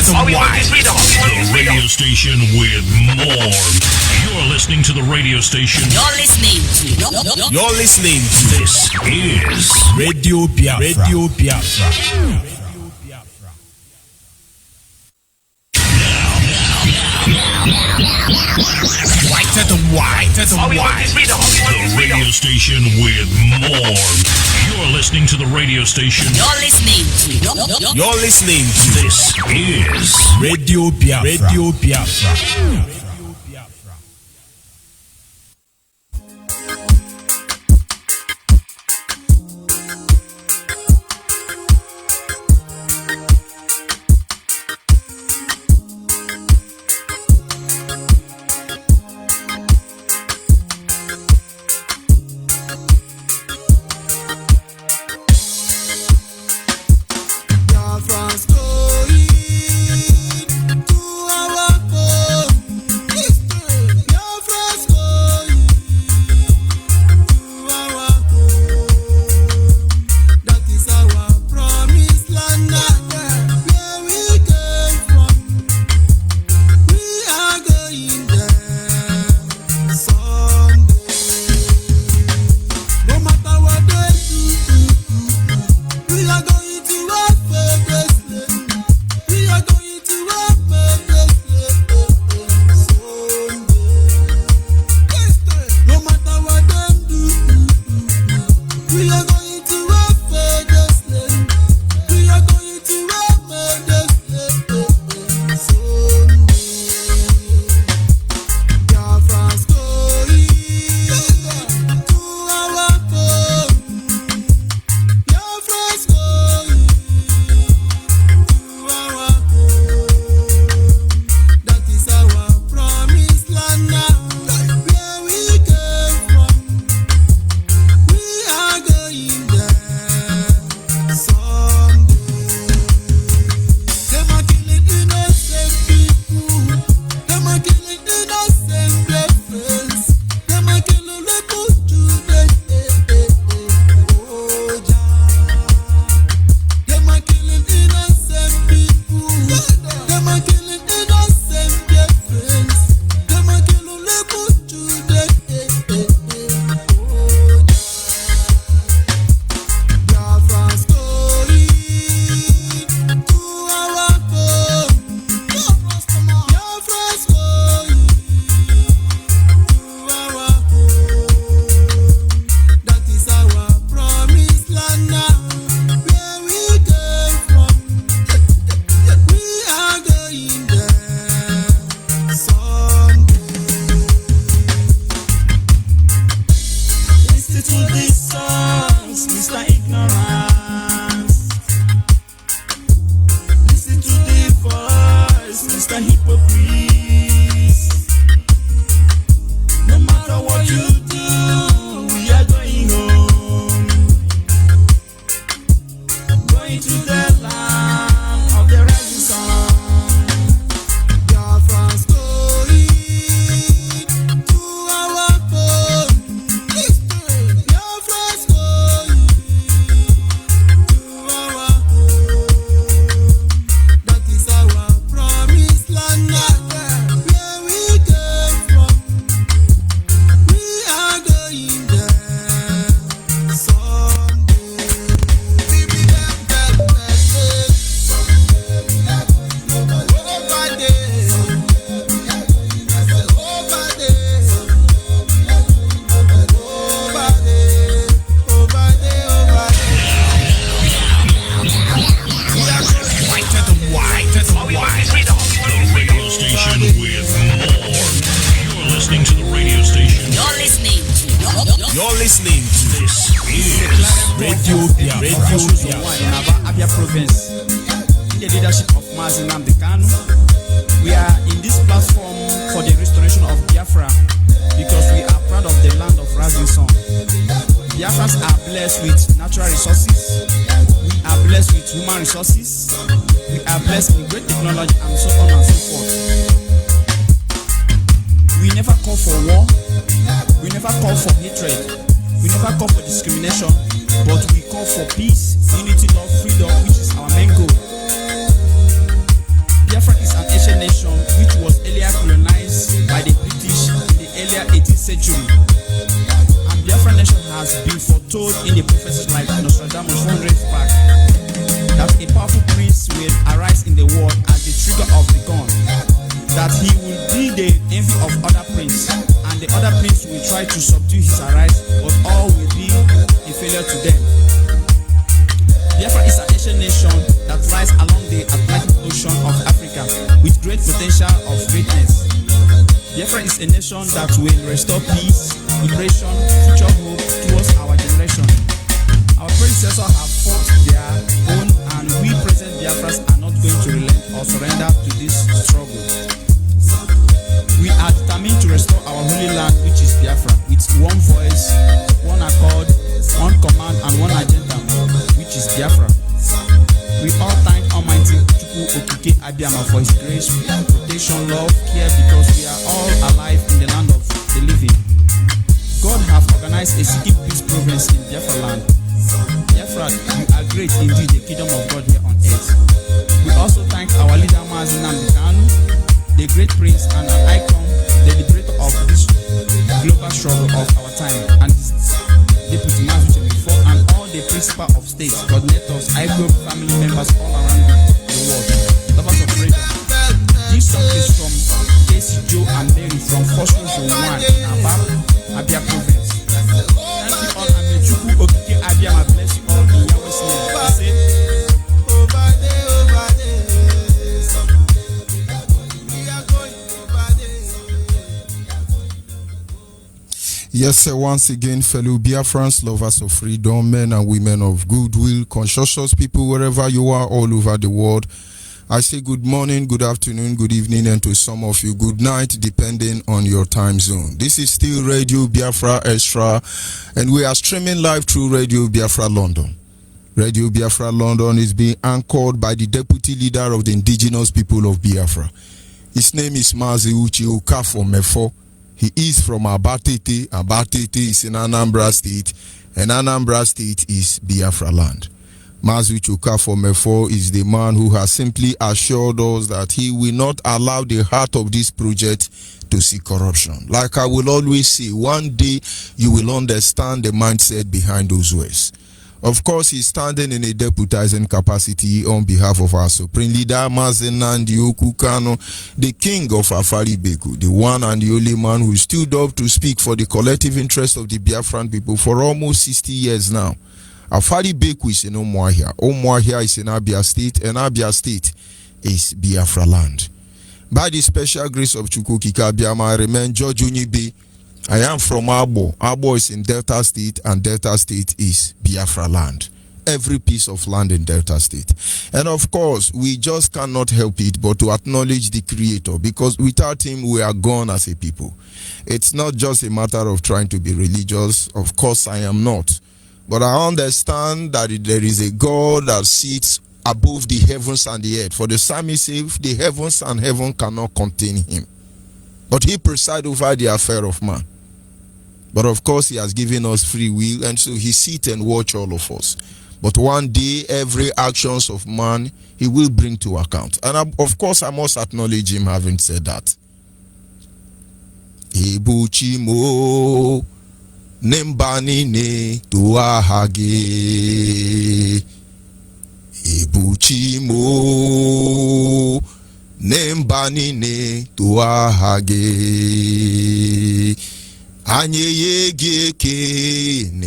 The radio station with more. You're listening to the radio station. You're listening to. This is Radio Biafra. Radio Biafra. The radio station with more. You're listening to the radio station. You're listening to. This is Radio Biafra. Radio Biafra. We are in this platform for the restoration of Biafra because we are proud of the land of rising sun. Biafrans are blessed with natural resources. We are blessed with human resources. We are blessed with great technology and so on and so forth. We never call for war. We never call for hatred. We never call for discrimination. But we call for peace, unity, love, freedom, which is our main goal. told in the prophecies like Nostradamus 400 years back that a powerful prince will arise in the world as the trigger of the gun, that he will be the envy of other princes, and the other prince will try to subdue his arise, but all will be a failure to them. Biafra is an Asian nation that lies along the Atlantic Ocean of Africa with great potential of greatness. Biafra is a nation that will restore peace, liberation, future hope towards our generation. Our predecessors have fought their own, and we present Biafrans are not going to relent or surrender to this struggle. We are determined to restore our holy land, which is Biafra, with one voice, one accord, one command, and one agenda, which is Biafra. We all thank Almighty Chukwu Okike Abiyama for His grace, protection, love, care, because we are all alive in the land of the living. God have organized a seeking peace province in Biafra land. Biafra, you are great indeed, the kingdom of God here on earth. We also thank our leader Mazi Nnamdi Kanu, the great prince and an icon, the liberator of this global struggle of our time, and his deputy Mazi Nnamdi, and all the principal of state, coordinators, IGO family members all around the world, lovers of freedom. This song is from Casey, Joe, and Mary from First Zone 1, Abia Province. Thank you all, and may Chukwu Okike Abiyama bless you all in Yahweh's name. I say, yes, sir, once again, fellow Biafrans, lovers of freedom, men and women of goodwill, conscientious people, wherever you are all over the world, I say good morning, good afternoon, good evening, and to some of you, good night, depending on your time zone. This is still Radio Biafra Extra, and we are streaming live through Radio Biafra London. Radio Biafra London is being anchored by the deputy leader of the indigenous people of Biafra. His name is Mazi Uche Okafor Mefo. He is from Abatete. Abatete is in Anambra State, and Anambra State is Biafra land. Mazi Uche Okafor Mefo is the man who has simply assured us that he will not allow the heart of this project to see corruption. Like I will always say, one day you will understand the mindset behind those words. Of course, he's standing in a deputizing capacity on behalf of our supreme leader, Mazi Nnamdi Kanu, the king of Afari Beku, the one and the only man who stood up to speak for the collective interest of the Biafran people for almost 60 years now. Afari Beku is in Umuahia. Umuahia is in Abia State, and Abia State is Biafra land. By the special grace of Chukwu Okike Abiyama, I remain George Onyibe. I am from Abo. Abo is in Delta State, and Delta State is Biafra land. Every piece of land in Delta State. And of course, we just cannot help it but to acknowledge the Creator, because without Him, we are gone as a people. It's not just a matter of trying to be religious. Of course, I am not. But I understand that there is a God that sits above the heavens and the earth. For the psalmist says, the heavens and heaven cannot contain Him. But He presides over the affair of man. But of course, He has given us free will, and so He sits and watches all of us. But one day, every actions of man, He will bring to account. And of course, I must acknowledge Him having said that. Ibuchimo nembani ne tuahage. Ibuchimo nembani ne tuahage. Anyeye kene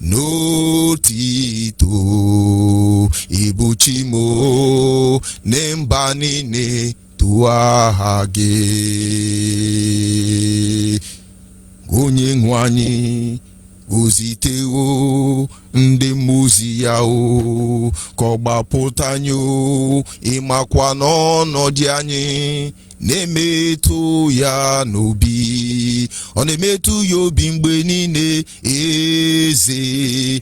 notito. Ibuchimo nembani ne tuahage. Onye nwanyị oziteo ndị muzi ya o kọgbapụta anyị o ịmakwa n'ọnọdụ anyị na-emetụ ya n'obi ọ na-emetụ ya obi mgbe niile eze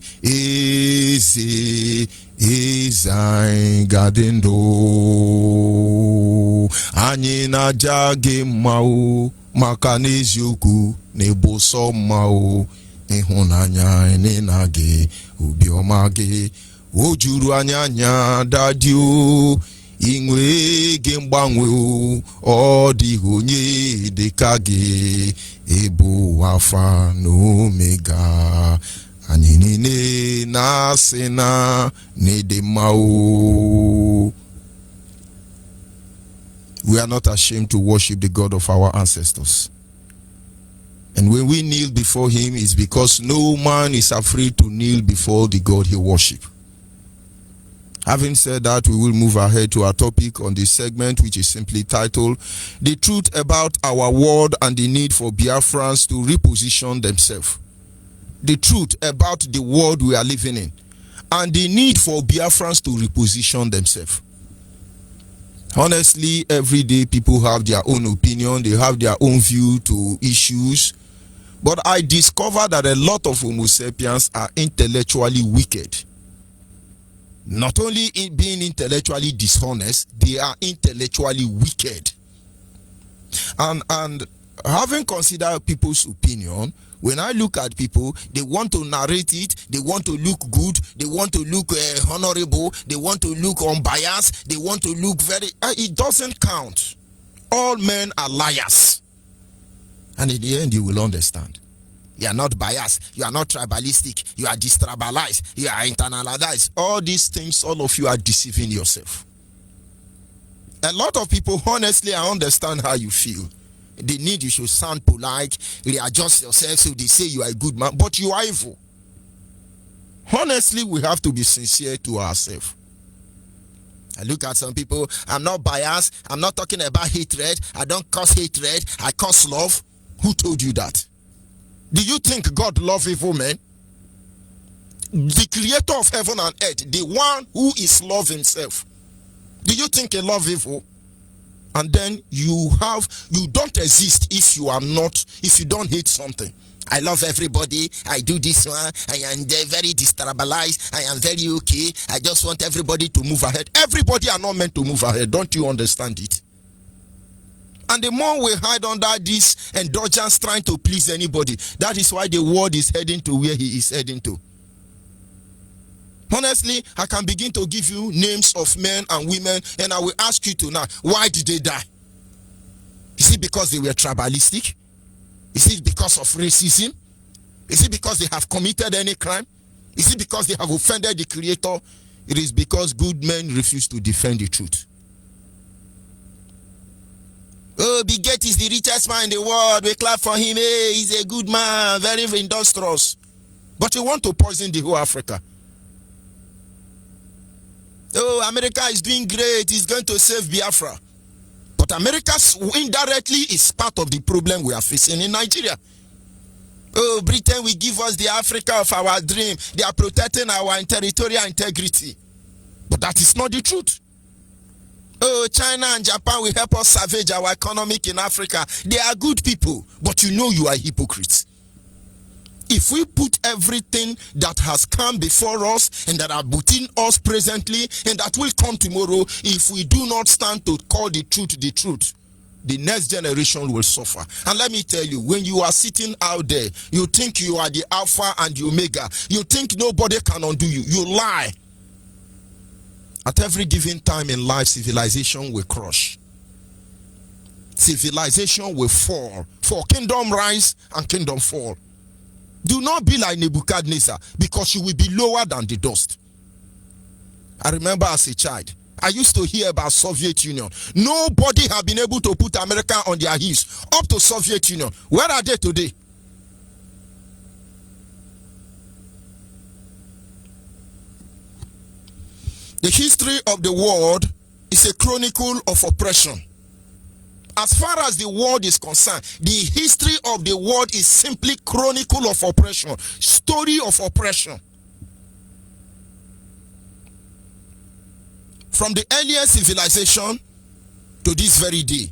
anyị ga-adị ndụ anyị na-aja gị mma o maka n'eziokwu na-ebu sọ mma o ịhụnanya na gị obiọma gị o juru anya dadi o inwe gị mgbanwe ọ dịghị onye dịka gị ebu Alpha na Omega anyị niile na-asị na n'ịdị mma o. We are not ashamed to worship the God of our ancestors. And when we kneel before him, it's because no man is afraid to kneel before the God he worships. Having said that, we will move ahead to our topic on this segment, which is simply titled, The Truth About Our World and the Need for Biafrans to Reposition Themselves. The truth about the world we are living in and the need for Biafrans to reposition themselves. Honestly, every day people have their own opinion, they have their own view to issues. But I discovered that a lot of Homo sapiens are intellectually wicked. Not only in being intellectually dishonest, they are intellectually wicked. And having considered people's opinion, when I look at people, they want to narrate it, they want to look good, they want to look honorable, they want to look unbiased, they want to look very... it doesn't count. All men are liars. And in the end, you will understand. You are not biased, you are not tribalistic, you are detribalized, you are internalized. All these things, all of you are deceiving yourself. A lot of people, honestly, I understand how you feel. They need you should sound polite, readjust yourself so they say you are a good man, but you are evil. Honestly, we have to be sincere to ourselves. I look at some people, I'm not biased, I'm not talking about hatred, I don't cause hatred, I cause love. Who told you that? Do you think God loves evil men? The creator of heaven and earth, the one who is love himself. Do you think he loves evil? And then you don't exist if you don't hate something. I love everybody, I do this one, I am very destabilized, I am very okay, I just want everybody to move ahead. Everybody are not meant to move ahead, don't you understand it? And the more we hide under this indulgence trying to please anybody, that is why the world is heading to where he is heading to. Honestly, I can begin to give you names of men and women, and I will ask you tonight, why did they die? Is it because they were tribalistic? Is it because of racism? Is it because they have committed any crime? Is it because they have offended the Creator? It is because good men refuse to defend the truth. Oh, Bill Gates is the richest man in the world. We clap for him. Hey, he's a good man, very industrious. But you want to poison the whole Africa. Oh, America is doing great. It's going to save Biafra. But America indirectly is part of the problem we are facing in Nigeria. Oh, Britain will give us the Africa of our dream. They are protecting our territorial integrity. But that is not the truth. Oh, China and Japan will help us salvage our economic in Africa. They are good people, but you know you are hypocrites. If we put everything that has come before us and that are between us presently and that will come tomorrow, if we do not stand to call the truth, the next generation will suffer. And let me tell you, when you are sitting out there, you think you are the Alpha and the Omega. You think nobody can undo you. You lie. At every given time in life, civilization will crush. Civilization will fall. For kingdom rise and kingdom fall. Do not be like Nebuchadnezzar, because you will be lower than the dust. I remember as a child, I used to hear about Soviet Union. Nobody have been able to put America on their heels up to Soviet Union. Where are they today? The history of the world is a chronicle of oppression. As far as the world is concerned, the history of the world is simply chronicle of oppression, story of oppression. From the earliest civilization to this very day,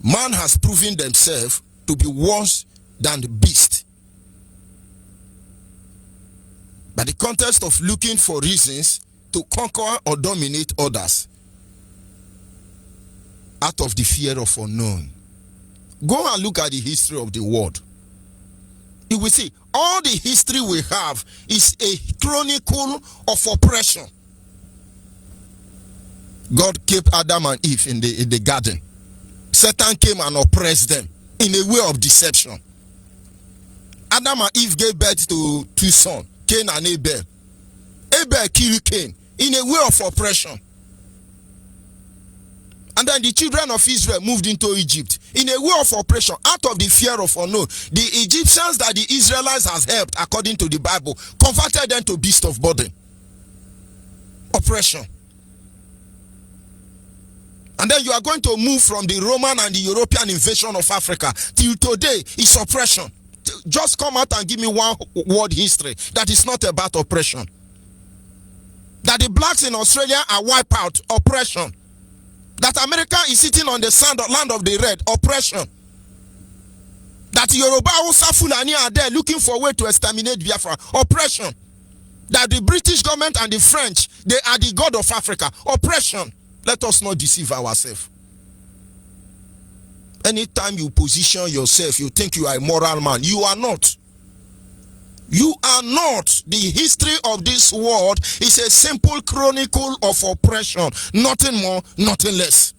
man has proven themselves to be worse than the beast. By the context of looking for reasons to conquer or dominate others out of the fear of unknown. Go and look at the history of the world. You will see all the history we have is a chronicle of oppression. God kept Adam and Eve in the garden. Satan came and oppressed them in a way of deception. Adam and Eve gave birth to two sons, Cain and Abel. Abel killed Cain in a way of oppression. And then the children of Israel moved into Egypt in a way of oppression, out of the fear of unknown. The Egyptians that the Israelites has helped, according to the Bible, converted them to beasts of burden. Oppression. And then you are going to move from the Roman and the European invasion of Africa till today is oppression. Just come out and give me one word history that is not about oppression. That the blacks in Australia are wiped out, oppression. That America is sitting on the land of the red, oppression. That Yoruba, Hausa, Fulani are there looking for a way to exterminate Biafra, oppression. That the British government and the French, they are the god of Africa, oppression. Let us not deceive ourselves. Anytime you position yourself, you think you are a moral man. You are not. You are not. The history of this world is a simple chronicle of oppression. Nothing more, nothing less.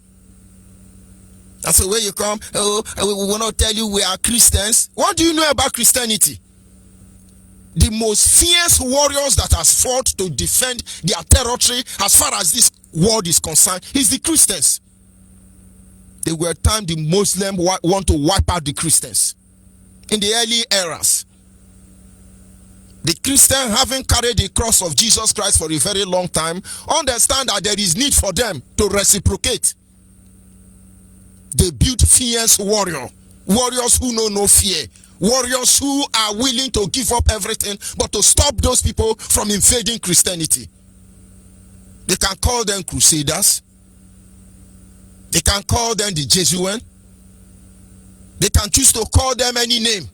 That's the way you come. Oh, we will not tell you we are Christians. What do you know about Christianity? The most fierce warriors that has fought to defend their territory as far as this world is concerned is the Christians. There were times the Muslims want to wipe out the Christians. In the early eras, the Christians, having carried the cross of Jesus Christ for a very long time, understand that there is need for them to reciprocate. They built fierce warriors who know no fear, warriors who are willing to give up everything but to stop those people from invading Christianity. They can call them crusaders. They can call them the Jesuits. They can choose to call them any name.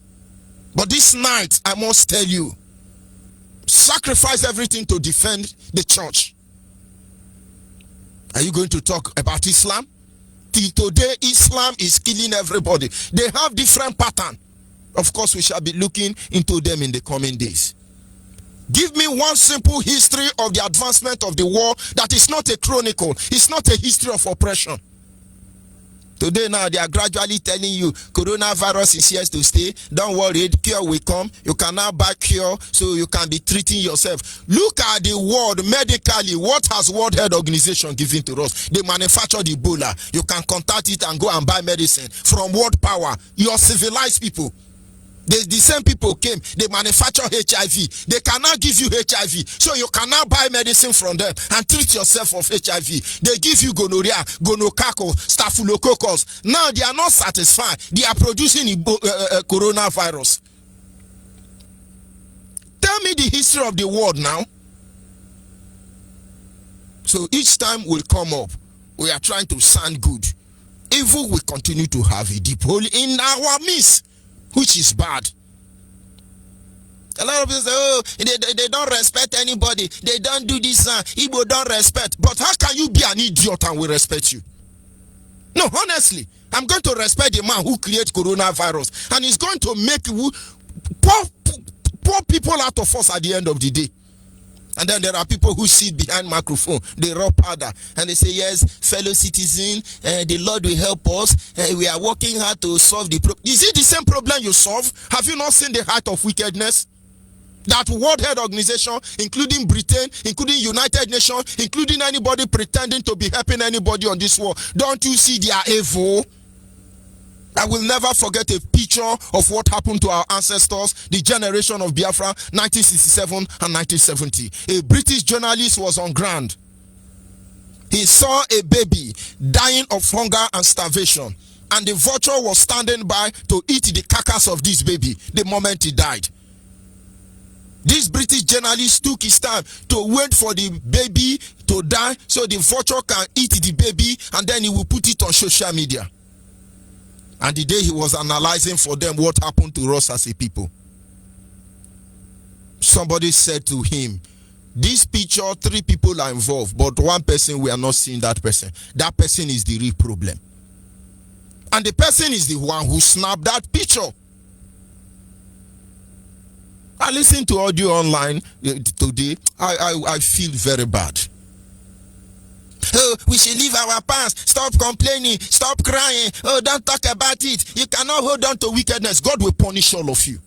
But this night, I must tell you, sacrifice everything to defend the church. Are you going to talk about Islam? Till today, Islam is killing everybody. They have different patterns. Of course, we shall be looking into them in the coming days. Give me one simple history of the advancement of the war that is not a chronicle. It's not a history of oppression. Today now they are gradually telling you coronavirus is here to stay. Don't worry, cure will come. You can now buy cure so you can be treating yourself. Look at the world medically. What has World Health Organization given to us? They manufacture the Ebola. You can contact it and go and buy medicine from World Power. Your civilized people. The same people came, they manufacture HIV. They cannot give you HIV. So you cannot buy medicine from them and treat yourself of HIV. They give you gonorrhea, gonococcus, staphylococcus. Now they are not satisfied. They are producing coronavirus. Tell me the history of the world now. So each time will come up, we are trying to sound good. Evil will continue to have a deep hole in our midst, which is bad. A lot of people say, oh, they don't respect anybody. They don't do this. Igbo don't respect. But how can you be an idiot and we respect you? No, honestly, I'm going to respect the man who created coronavirus. And he's going to make poor people out of us at the end of the day. And then there are people who sit behind microphone, they rub powder, and they say, yes, fellow citizen, the Lord will help us. We are working hard to solve the problem. Is it the same problem you solve? Have you not seen the height of wickedness? That World Health Organization, including Britain, including United Nations, including anybody pretending to be helping anybody on this war, don't you see their evil? I will never forget a picture of what happened to our ancestors, the generation of Biafra, 1967 and 1970. A British journalist was on ground. He saw a baby dying of hunger and starvation, and the vulture was standing by to eat the carcass of this baby the moment he died. This British journalist took his time to wait for the baby to die so the vulture can eat the baby, and then he will put it on social media. And the day he was analyzing for them what happened to us as a people, somebody said to him, this picture, 3 people are involved, but one person, we are not seeing that person. That person is the real problem. And the person is the one who snapped that picture. I listened to audio online today. I feel very bad. Oh, we should leave our past. Stop complaining. Stop crying. Oh, don't talk about it. You cannot hold on to wickedness. God will punish all of you.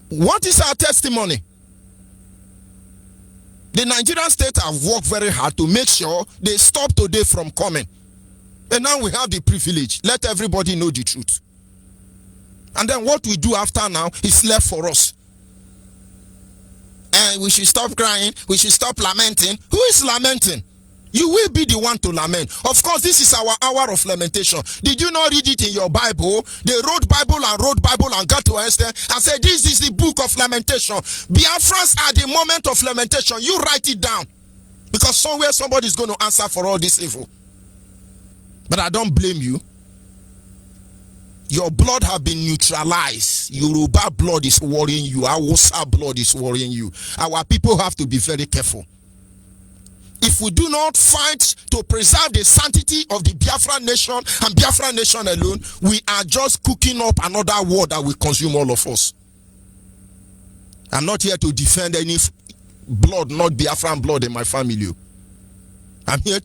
What is our testimony? The Nigerian state have worked very hard to make sure they stop today from coming. And now we have the privilege. Let everybody know the truth. And then what we do after now is left for us. And we should stop crying. We should stop lamenting. Who is lamenting? You will be the one to lament. Of course, this is our hour of lamentation. Did you not read it in your Bible? They wrote Bible and got to Esther and said, this is the book of lamentation. Biafrans at the moment of lamentation. You write it down. Because somewhere somebody is going to answer for all this evil. But I don't blame you. Your blood have been neutralized. Yoruba blood is worrying you. Hausa blood is worrying you. Our people have to be very careful. If we do not fight to preserve the sanctity of the Biafra nation and Biafra nation alone, we are just cooking up another war that will consume all of us. I'm not here to defend any blood, not Biafran blood in my family. I'm here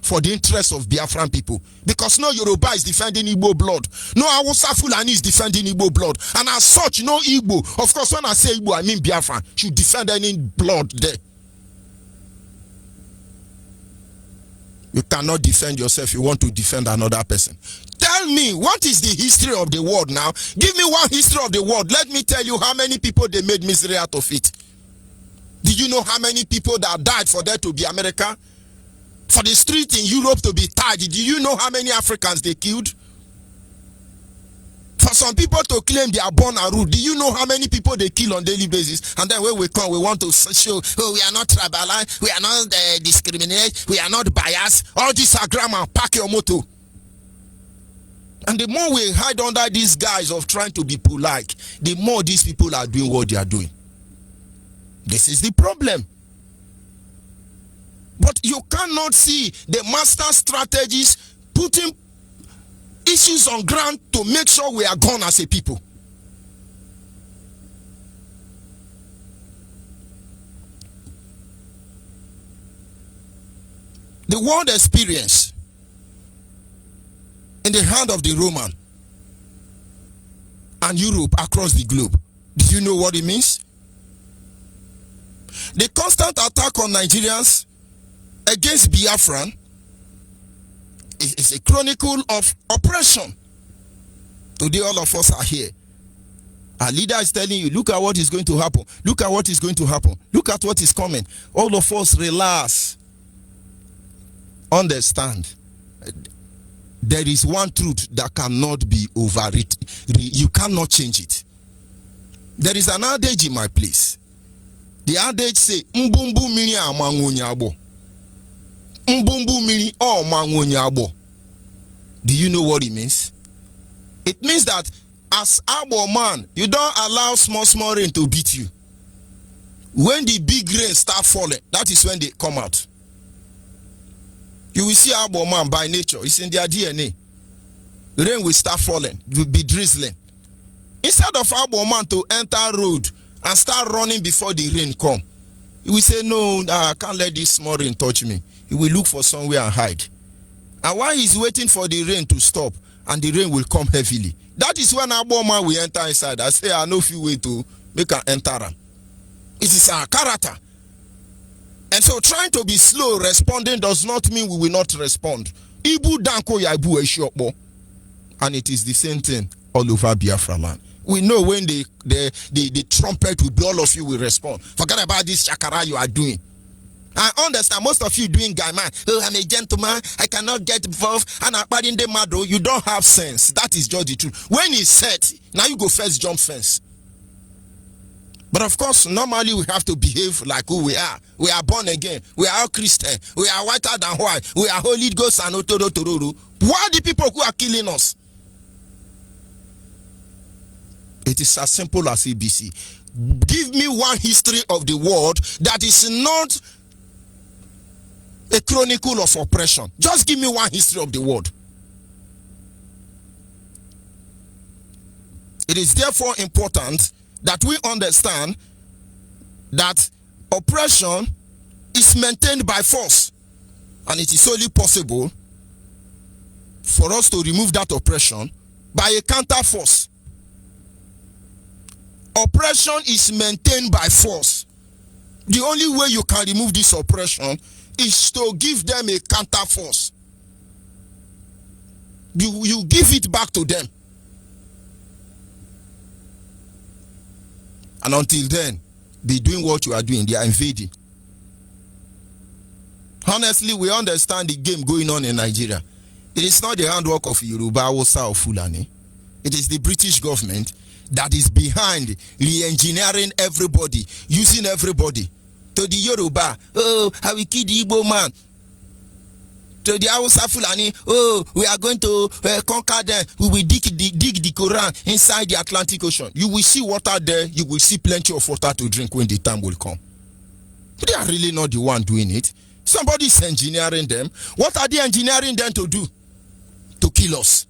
for the interest of Biafran people. Because no Yoruba is defending Igbo blood. No Hausa Fulani is defending Igbo blood. And as such, no Igbo. Of course, when I say Igbo, I mean Biafran. Should defend any blood there. You cannot defend yourself. You want to defend another person. Tell me, what is the history of the world now? Give me one history of the world. Let me tell you how many people they made misery out of it. Did you know how many people that died for there to be America? For the street in Europe to be tied? Do you know how many Africans they killed? For some people to claim they are born and ruled, do you know how many people they kill on daily basis? And then when we come, we want to show, oh, we are not tribal, we are not discriminate, we are not biased. All this are grammar, pack your motto. And the more we hide under these guys of trying to be polite, the more these people are doing what they are doing. This is the problem. But you cannot see the master strategies putting issues on ground to make sure we are gone as a people. The world experience in the hand of the Roman and Europe across the globe. Do you know what it means? The constant attack on Nigerians against Biafran is a chronicle of oppression. Today all of us are here. Our leader is telling you, look at what is going to happen. Look at what is going to happen. Look at what is coming. All of us relax. Understand. There is one truth that cannot be overwritten. You cannot change it. There is an adage in my place. The adage say, Mbumbu mini amangonyabo. Mbumbu mini o mangonyabo. Do you know what it means? It means that as Abo man, you don't allow small rain to beat you. When the big rain start falling, that is when they come out. You will see Abo man by nature. It's in their DNA. Rain will start falling. It will be drizzling. Instead of Abo man to enter road and start running before the rain come, he will say, no, I can't let this small rain touch me. He will look for somewhere and hide. And while he's waiting for the rain to stop, and the rain will come heavily, that is when Abo man will enter inside. I say, I know if you wait to make an enter. It is our character. And so trying to be slow responding does not mean we will not respond. Ibu danko ya ibu eshokbo. And it is the same thing all over Biafra land. We know when the trumpet will blow, all of you will respond. Forget about this shakara you are doing. I understand most of you doing guy man. Oh, I'm a gentleman. I cannot get involved. And in the mado, you don't have sense. That is just the truth. When it's set, now you go first jump fence. But of course, normally we have to behave like who we are. We are born again. We are all Christian. We are whiter than white. We are Holy Ghost and Otoro Tororo. Who are the people who are killing us? It is as simple as ABC. Give me one history of the world that is not a chronicle of oppression. Just give me one history of the world. It is therefore important that we understand that oppression is maintained by force. And it is only possible for us to remove that oppression by a counter force. Oppression is maintained by force. The only way you can remove this oppression is to give them a counter force. You give it back to them. And until then, be doing what you are doing. They are invading. Honestly, we understand the game going on in Nigeria. It is not the handwork of Yoruba, Hausa, or Fulani. It is the British government that is behind re-engineering everybody, using everybody. To the Yoruba, oh, how we kill the Igbo man. To the Hausa Fulani, oh, we are going to conquer them. We will dig the Quran inside the Atlantic Ocean. You will see water there. You will see plenty of water to drink when the time will come. They are really not the one doing it. Somebody is engineering them. What are they engineering them to do? To kill us.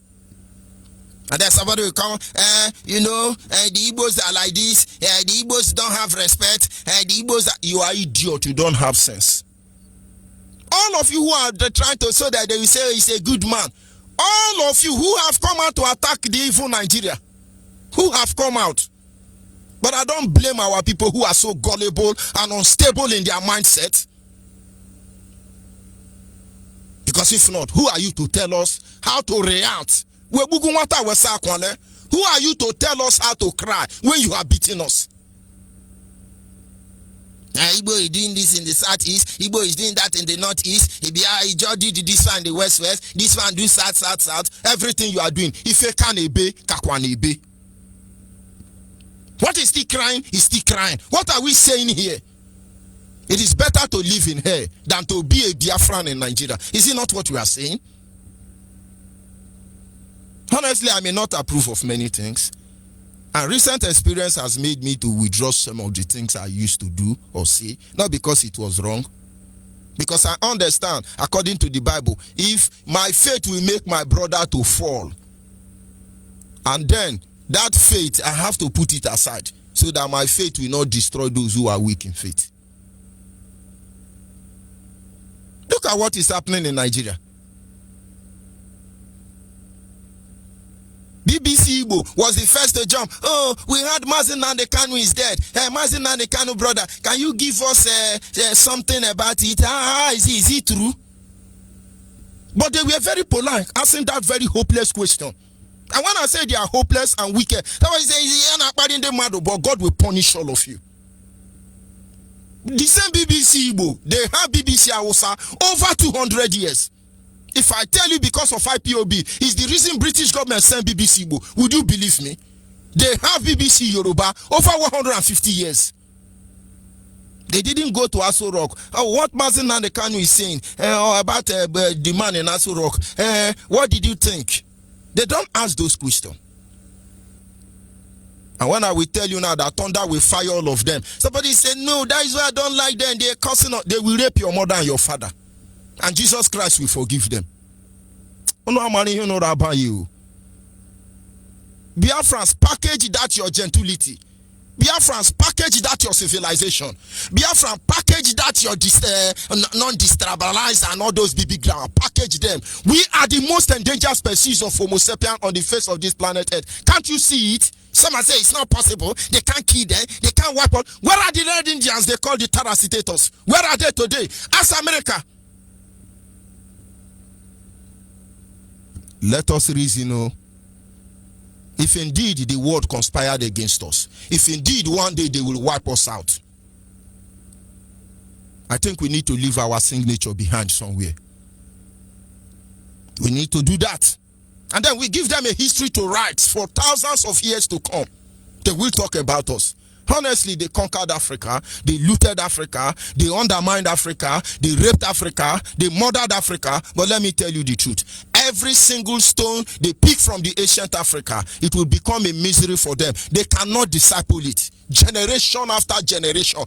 And then somebody will come, the Igbos are like this. The Igbos don't have respect. The Igbos you are idiot. You don't have sense. All of you who are trying to say that they will say he's a good man. All of you who have come out to attack the evil Nigeria. Who have come out. But I don't blame our people who are so gullible and unstable in their mindset. Because if not, who are you to tell us how to react? Who are you to tell us how to cry when you are beating us? Igbo is doing this in the southeast, Igbo is doing that in the northeast, he just did this one in the west, this one do south. Everything you are doing. If you can ebe, kakwan ebe. What is still crying? Is still crying. What are we saying here? It is better to live in here than to be a Biafran in Nigeria. Is it not what we are saying? Honestly, I may not approve of many things. And recent experience has made me to withdraw some of the things I used to do or say. Not because it was wrong. Because I understand, according to the Bible, if my faith will make my brother to fall, and then that faith, I have to put it aside so that my faith will not destroy those who are weak in faith. Look at what is happening in Nigeria. BBC Igbo was the first to jump. Oh, we heard Mazi Nnamdi Kanu is dead. Mazi Nnamdi Kanu, brother, can you give us something about it? Is it true? But they were very polite, asking that very hopeless question. And when I say they are hopeless and wicked, that was say, but God will punish all of you. The same BBC Igbo, they have BBC Hausa over 200 years. If I tell you because of IPOB is the reason British government sent BBC Igbo, would you believe me? They have BBC Yoruba over 150 years. They didn't go to Aso Rock. What Mazi Nnamdi Kanu is saying about the man in Aso Rock, what did you think? They don't ask those questions. And when I will tell you now that thunder will fire all of them, somebody say, no, that is why I don't like them. They are cursing. They will rape your mother and your father. And Jesus Christ will forgive them. Biafrans, package that your gentility. Biafrans, package that your civilization. Biafran, package that your non-destabilized and all those BB ground. Package them. We are the most endangered species of Homo sapien on the face of this planet Earth. Can't you see it? Some say it's not possible. They can't kill them. They can't wipe out. Where are the Red Indians they call the Tarasitators? Where are they today? Ask America. Let us reason, if indeed the world conspired against us, if indeed one day they will wipe us out, I think we need to leave our signature behind somewhere. We need to do that. And then we give them a history to write for thousands of years to come. They will talk about us. Honestly, they conquered Africa, they looted Africa, they undermined Africa, they raped Africa, they murdered Africa. But let me tell you the truth. Every single stone they pick from the ancient Africa, it will become a misery for them. They cannot disciple it. Generation after generation,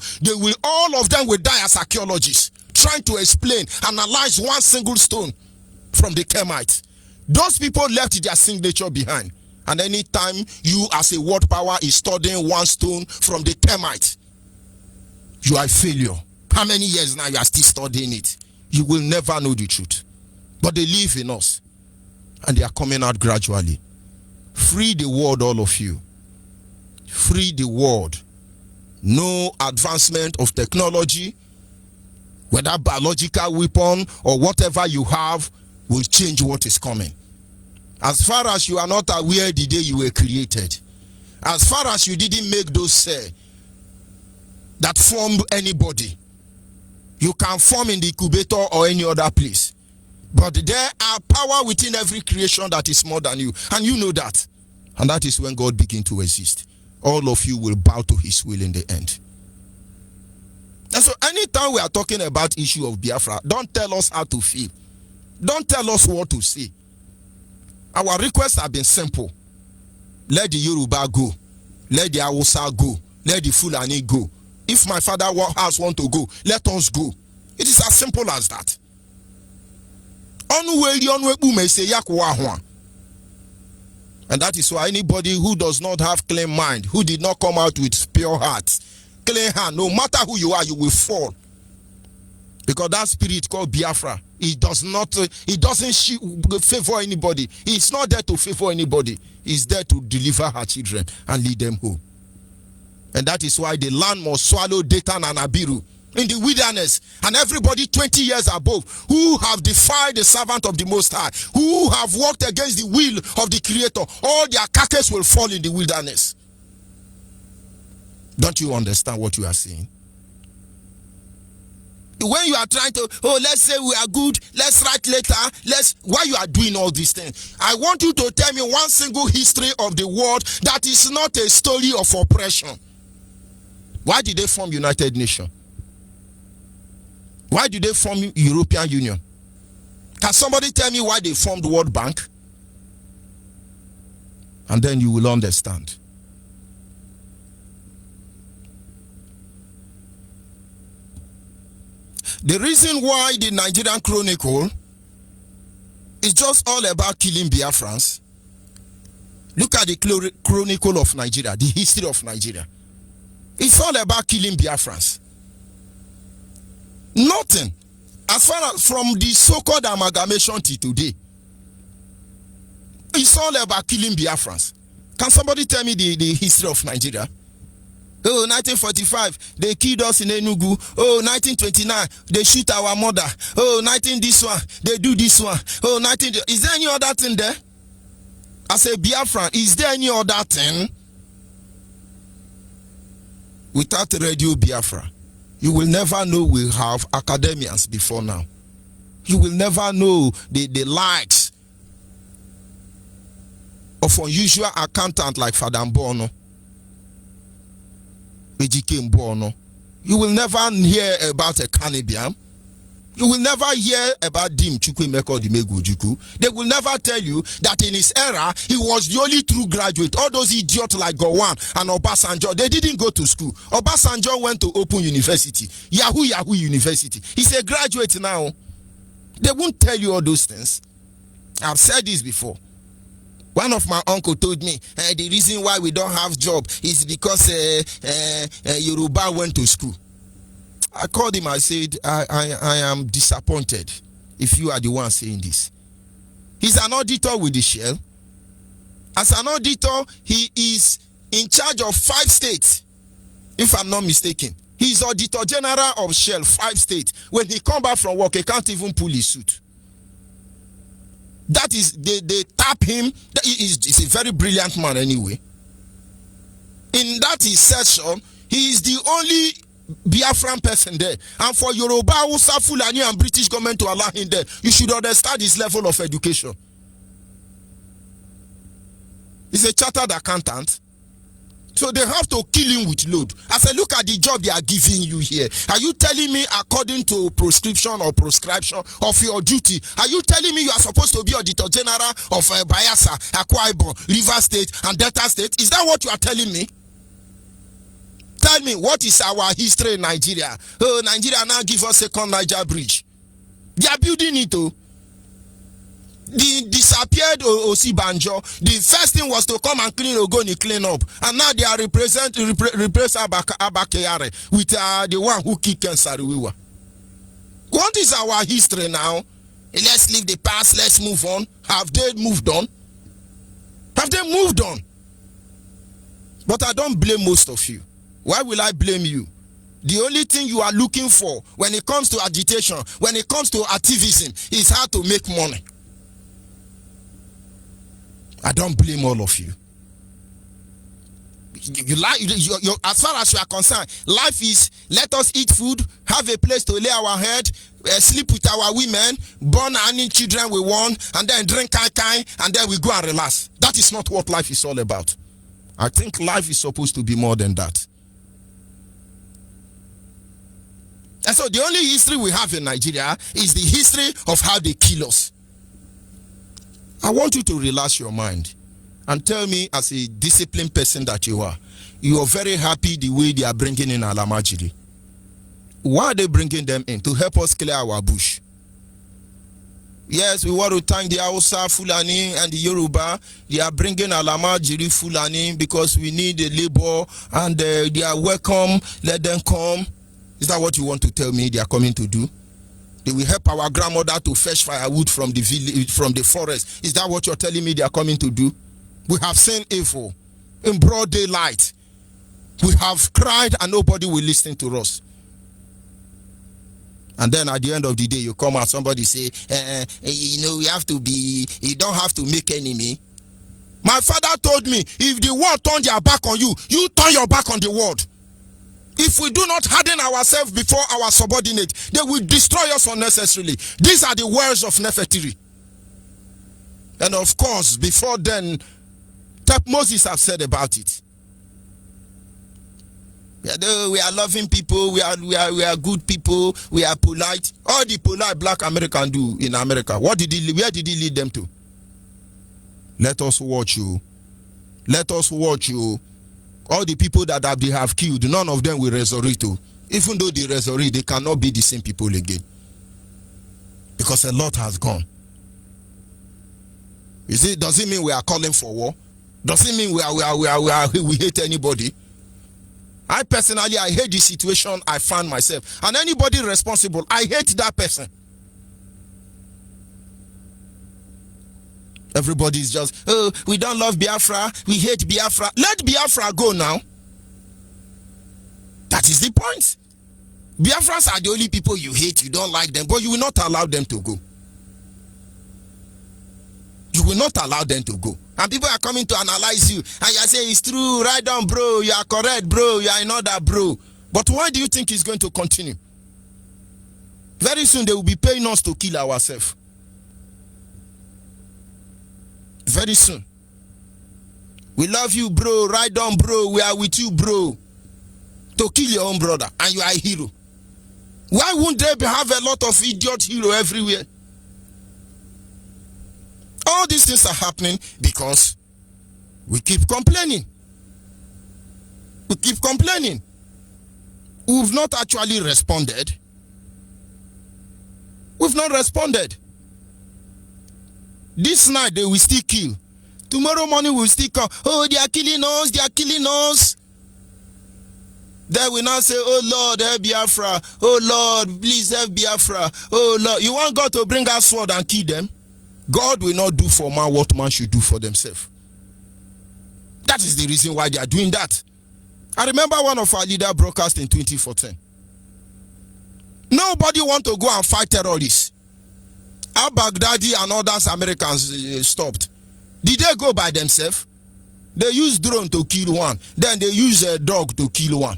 all of them will die as archaeologists, trying to explain, analyze one single stone from the Kemites. Those people left their signature behind. And anytime you as a world power is studying one stone from the Kemites, you are a failure. How many years now you are still studying it? You will never know the truth. But they live in us. And they are coming out gradually. Free the world, all of you. Free the world. No advancement of technology, whether biological weapon or whatever you have, will change what is coming. As far as you are not aware the day you were created, as far as you didn't make those that formed anybody, you can form in the incubator or any other place. But there are power within every creation that is more than you. And you know that. And that is when God begins to exist. All of you will bow to his will in the end. And so anytime we are talking about issue of Biafra, don't tell us how to feel. Don't tell us what to say. Our requests have been simple. Let the Yoruba go. Let the Hausa go. Let the Fulani go. If my father house want to go, let us go. It is as simple as that. And that is why anybody who does not have clean mind, who did not come out with pure heart, clean hand, no matter who you are, you will fall. Because that spirit called Biafra, it doesn't favor anybody. It's not there to favor anybody. It's there to deliver her children and lead them home. And that is why the land must swallow Datan and Abiru in the wilderness, and everybody 20 years above who have defied the servant of the Most High, who have walked against the will of the Creator, all their carcass will fall in the wilderness. Don't you understand what you are saying? When you are trying to, let's say we are good, let's write later, why you are doing all these things? I want you to tell me one single history of the world that is not a story of oppression. Why did they form United Nations? Why did they form European Union? Can somebody tell me why they formed the World Bank? And then you will understand. The reason why the Nigerian Chronicle is just all about killing Biafrans. Look at the Chronicle of Nigeria, the history of Nigeria. It's all about killing Biafrans. Nothing. As far as from the so-called amalgamation to today, it's all about killing Biafrans. Can somebody tell me the history of Nigeria? 1945, they killed us in Enugu. 1929, they shoot our mother. 19 this one, they do this one. 19, is there any other thing there? I say Biafran, is there any other thing? Without Radio Biafra, you will never know we have academians before now. You will never know the likes of unusual accountant like Father Mbono, Ejike Mbono. You will never hear about a Canibian. You will never hear about Dim Chukwemeko Dimegujuku. They will never tell you that in his era, he was the only true graduate. All those idiots like Gowon and Obasanjo, they didn't go to school. Obasanjo went to Open University. Yahoo University. He's a graduate now. They won't tell you all those things. I've said this before. One of my uncle told me the reason why we don't have job is because Yoruba went to school. I called him, I said, I am disappointed if you are the one saying this. He's an auditor with the Shell. As an auditor, he is in charge of 5 states, if I'm not mistaken. He's Auditor General of Shell, 5 states. When he come back from work, he can't even pull his suit. That is, they tap him. He's a very brilliant man anyway. In that his session, he is the only Biafran person there. And for Yoruba, Hausa, Fulani and British government to allow him there, you should understand his level of education. He's a chartered accountant. So they have to kill him with load. I said, look at the job they are giving you here. Are you telling me according to prescription or prescription of your duty? Are you telling me you are supposed to be Auditor General of Bayelsa, Akwa Ibom, River State and Delta State? Is that what you are telling me? Tell me, what is our history in Nigeria? Oh, Nigeria now give us second Niger bridge. They are building it. The disappeared Osibanjo. The first thing was to come and clean Ogoni, clean up. And now they are replace Abakeyare with the one who kicked Nsariwiwa. What is our history now? Let's leave the past, let's move on. Have they moved on? Have they moved on? But I don't blame most of you. Why will I blame you? The only thing you are looking for when it comes to agitation, when it comes to activism, is how to make money. I don't blame all of you. As far as you are concerned, life is let us eat food, have a place to lay our head, sleep with our women, born any children we want, and then drink kai, and then we go and relax. That is not what life is all about. I think life is supposed to be more than that. And so the only history we have in Nigeria is the history of how they kill us. I want you to relax your mind and tell me, as a disciplined person that you are very happy the way they are bringing in Alamajiri. Why are they bringing them in? To help us clear our bush. Yes, we want to thank the Hausa, Fulani, and the Yoruba. They are bringing Alamajiri Fulani because we need the labor, and they are welcome. Let them come. Is that what you want to tell me they are coming to do? They will help our grandmother to fetch firewood from the village, from the forest. Is that what you're telling me they are coming to do? We have seen evil in broad daylight. We have cried and nobody will listen to us. And then at the end of the day, you come out, somebody say, you have to be, you don't have to make enemy. My father told me, if the world turn their back on you, you turn your back on the world. If we do not harden ourselves before our subordinate, they will destroy us unnecessarily. These are the words of Nefertiri. And of course, before then, Moses have said about it. We are loving people, we are good people, we are polite. All the polite black Americans do in America. Where did he lead them to? Let us watch you. Let us watch you. All the people that they have killed, none of them will resurrect. Even though they resurrect, they cannot be the same people again. Because a lot has gone. You see, does it mean we are calling for war? Does it mean we hate anybody? I personally, I hate the situation I found myself. And anybody responsible, I hate that person. Everybody is just, oh, we don't love Biafra, we hate Biafra. Let Biafra go now. That is the point. Biafrans are the only people you hate, you don't like them, but you will not allow them to go. You will not allow them to go. And people are coming to analyze you, and you say, it's true, right on, bro, you are correct, bro, you are another bro. But why do you think it's going to continue? Very soon they will be paying us to kill ourselves. Very soon. We love you, bro, right on, bro, we are with you, bro. To kill your own brother, and you are a hero. Why wouldn't they have a lot of idiot hero everywhere? All these things are happening because we keep complaining. We keep complaining. We've not actually responded. We've not responded. This night they will still kill. Tomorrow morning we will still come. Oh, they are killing us, they are killing us. Then we now say, oh Lord, help Biafra. Oh Lord, please help Biafra. Oh Lord, you want God to bring us sword and kill them? God will not do for man what man should do for themselves. That is the reason why they are doing that. I remember one of our leaders broadcast in 2014. Nobody want to go and fight terrorists. Al-Baghdadi and others Americans stopped. Did they go by themselves? They use drone to kill one. Then they use a dog to kill one.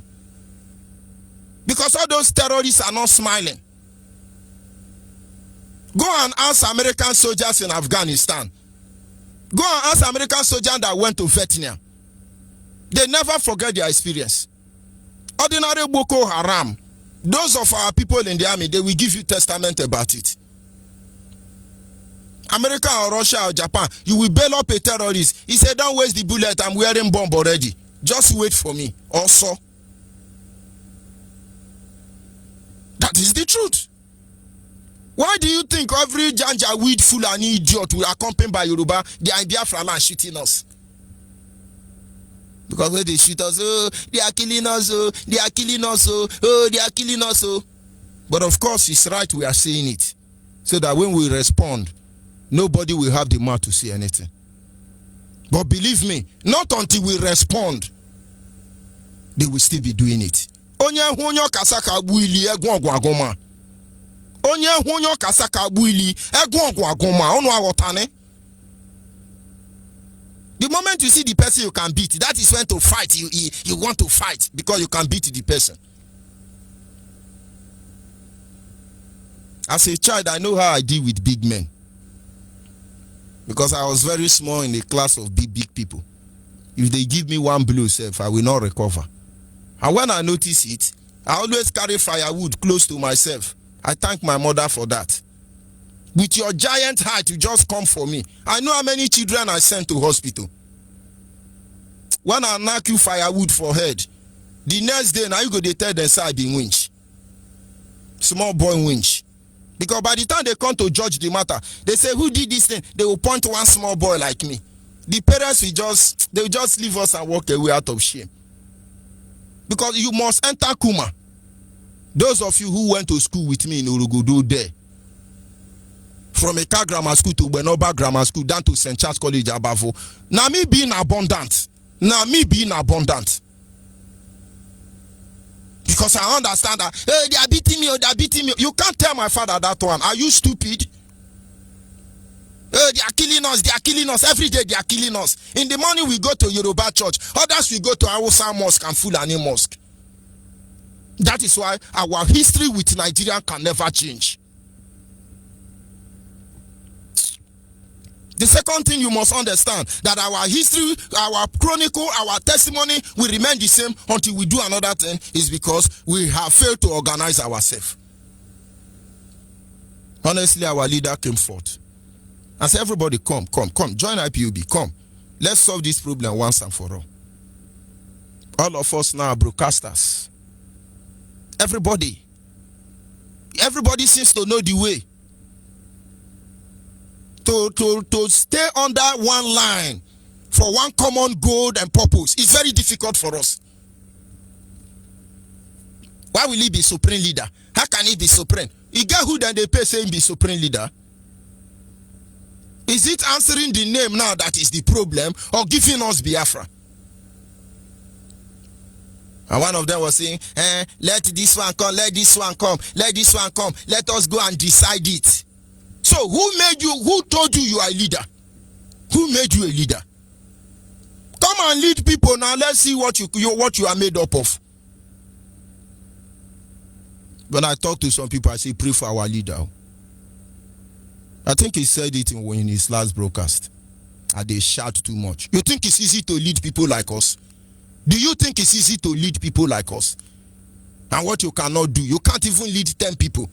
Because all those terrorists are not smiling. Go and ask American soldiers in Afghanistan. Go and ask American soldiers that went to Vietnam. They never forget their experience. Ordinary Boko Haram, those of our people in the army, they will give you testament about it. America or Russia or Japan, you will bail up a terrorist. He said, don't waste the bullet, I'm wearing bomb already. Just wait for me. Also, that is the truth. Why do you think every Janja weed fool and idiot we are accompanied by Yoruba, they are in Biafra land shooting us? Because when they shoot us, oh, they are killing us, oh, they are killing us, oh, they are killing us, oh. But of course, it's right we are saying it. So that when we respond, nobody will have the mouth to say anything. But believe me, not until we respond, they will still be doing it. Onye hunyo kasaka buili egwogwagoma. Onye hunyo kasaka buili egwogwagoma. Onu awotane. The moment you see the person you can beat, that is when to fight. You want to fight because you can beat the person. As a child, I know how I deal with big men. Because I was very small in a class of big people. If they give me one blow, self, I will not recover. And when I notice it, I always carry firewood close to myself. I thank my mother for that. With your giant height, you just come for me. I know how many children I sent to hospital. When I knock you firewood for head, the next day, now you go to tell them, say I be winch. Small boy winch. Because by the time they come to judge the matter, they say, who did this thing? They will point to one small boy like me. The parents will just leave us and walk away out of shame. Because you must enter Kuma. Those of you who went to school with me in Urugudu there, from Eka Grammar School to Benoba Grammar School down to St. Charles College Abavo, now me being abundant. Now me being abundant. Because I understand that, hey, they are beating me, they are beating me. You can't tell my father that one. Are you stupid? Hey, they are killing us, they are killing us. Every day they are killing us. In the morning we go to Yoruba church. Others we go to Hausa Mosque and Fulani Mosque. That is why our history with Nigeria can never change. The second thing you must understand, that our history, our chronicle, our testimony will remain the same until we do another thing, is because we have failed to organize ourselves. Honestly, our leader came forth and said, everybody come, join IPOB, come. Let's solve this problem once and for all. All of us now are broadcasters. Everybody seems to know the way. To stay under one line for one common goal and purpose is very difficult for us. Why will he be supreme leader? How can he be supreme? He get who then they pay saying be supreme leader? Is it answering the name now that is the problem, or giving us Biafra? And one of them was saying, let this one come, let this one come, let this one come, let us go and decide it. So who made you, who told you you are a leader? Who made you a leader? Come and lead people now. Let's see what you are made up of. When I talk to some people, I say, pray for our leader. I think he said it in his last broadcast. And they shout too much. You think it's easy to lead people like us? Do you think it's easy to lead people like us? And what you cannot do, you can't even lead 10 people.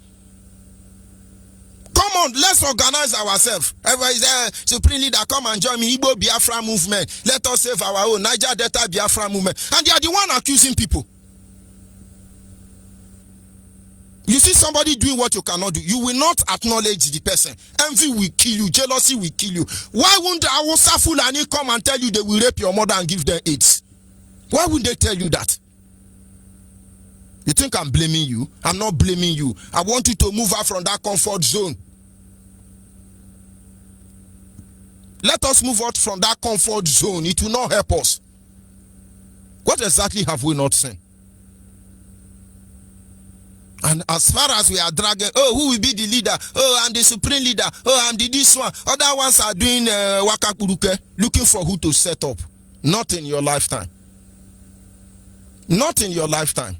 Come on, let's organize ourselves. Everybody is supreme leader, come and join me. Igbo Biafra movement. Let us save our own Niger Delta Biafra movement. And they are the one accusing people. You see somebody doing what you cannot do, you will not acknowledge the person. Envy will kill you, jealousy will kill you. Why wouldn't the Hausa Fulani come and tell you they will rape your mother and give them AIDS? Why wouldn't they tell you that? You think I'm blaming you? I'm not blaming you. I want you to move out from that comfort zone. Let us move out from that comfort zone. It will not help us. What exactly have we not seen? And as far as we are dragging, oh, who will be the leader? Oh, I'm the supreme leader. Oh, I'm the this one. Other ones are doing wakakuruke, looking for who to set up. Not in your lifetime. Not in your lifetime.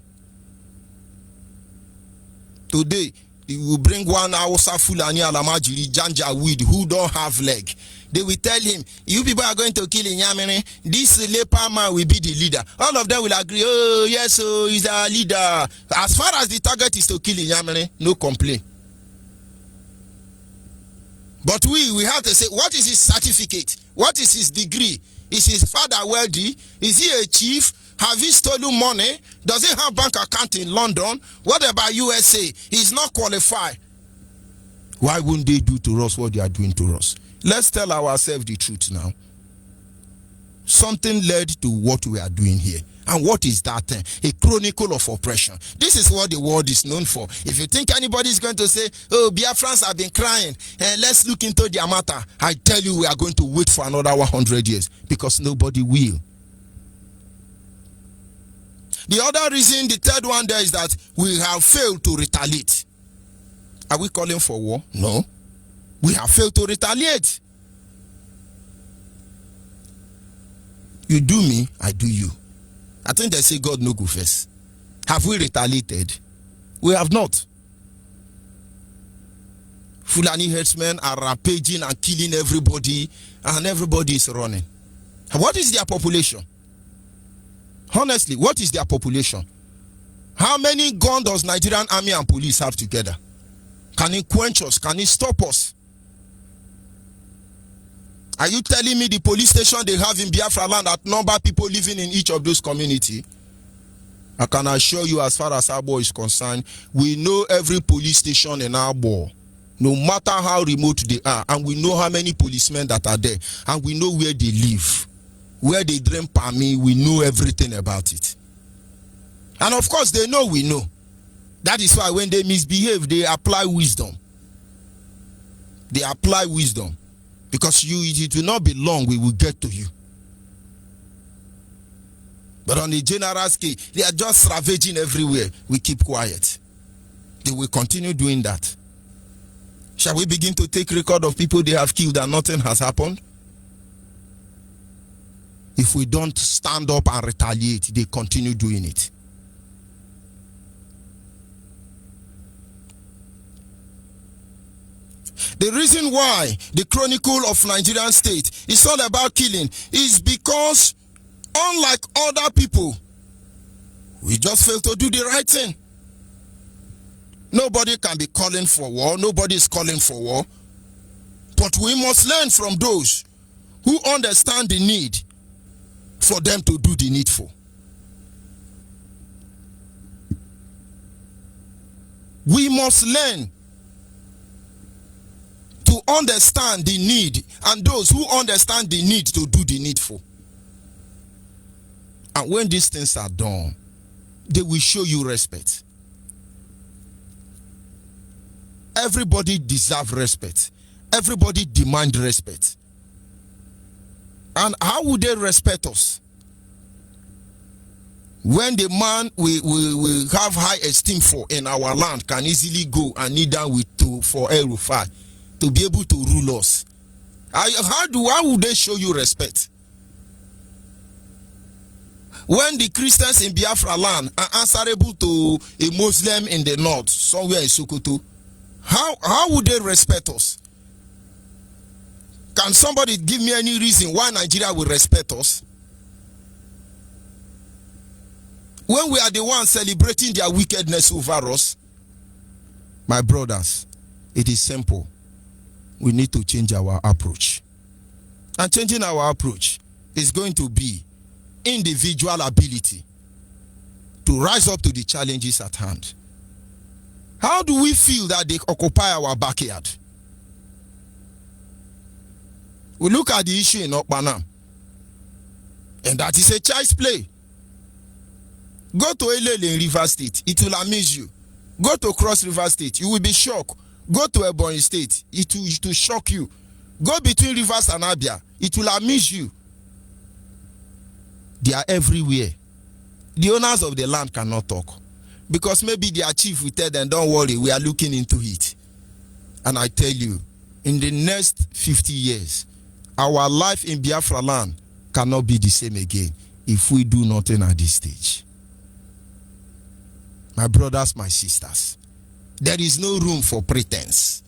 Today, you will bring one Hausa Fulani Alamajiri Janja weed who don't have leg. They will tell him, you people are going to kill Inyamene. This leper man will be the leader. All of them will agree, oh yes, so he's our leader. As far as the target is to kill Inyamene, no complaint. But we have to say, what is his certificate? What is his degree? Is his father wealthy? Is he a chief? Have he stolen money? Does he have bank account in London? What about USA? He's not qualified. Why wouldn't they do to us what they are doing to us? Let's tell ourselves the truth now. Something led to what we are doing here. And what is that thing? A chronicle of oppression. This is what the world is known for. If you think anybody is going to say, oh, Biafrans have been crying, and let's look into their matter, I tell you, we are going to wait for another 100 years because nobody will. The other reason, the third one there, is that we have failed to retaliate. Are we calling for war? No. We have failed to retaliate. You do me, I do you. I think they say God no go first. Have we retaliated? We have not. Fulani herdsmen are rampaging and killing everybody, and everybody is running. What is their population? Honestly, what is their population? How many guns does Nigerian army and police have together? Can it quench us? Can it stop us? Are you telling me the police station they have in Biafra land outnumber people living in each of those communities? I can assure you, as far as Abo is concerned, we know every police station in Abo, no matter how remote they are, and we know how many policemen that are there, and we know where they live, where they drink palmy. We know everything about it. And of course, they know we know. That is why when they misbehave, they apply wisdom. They apply wisdom. Because it will not be long, we will get to you. But on a general scale, they are just ravaging everywhere. We keep quiet. They will continue doing that. Shall we begin to take record of people they have killed and nothing has happened? If we don't stand up and retaliate, they continue doing it. The reason why the Chronicle of Nigerian State is all about killing is because, unlike other people, we just fail to do the right thing. Nobody can be calling for war. Nobody is calling for war. But we must learn from those who understand the need for them to do the needful. We must learn to understand the need, and those who understand the need to do the needful. And when these things are done, they will show you respect. Everybody deserves respect. Everybody demands respect. And how would they respect us? When the man we have high esteem for in our land can easily go and kneel down for El-Rufai to be able to rule us. How would they show you respect? When the Christians in Biafra land are answerable to a Muslim in the north, somewhere in Sokoto, how would they respect us? Can somebody give me any reason why Nigeria will respect us? When we are the ones celebrating their wickedness over us? My brothers, it is simple. We need to change our approach. And changing our approach is going to be individual ability to rise up to the challenges at hand. How do we feel that they occupy our backyard? We look at the issue in Okpanam, and that is a child's play. Go to Elele in River State, it will amaze you. Go to Cross River State, you will be shocked. Go to Ebonyi State, it will shock you. Go between Rivers and Abia, it will amaze you. They are everywhere. The owners of the land cannot talk, because maybe their chief will tell them, don't worry, we are looking into it. And I tell you, in the next 50 years, our life in Biafra land cannot be the same again if we do nothing at this stage. My brothers, my sisters, there is no room for pretense.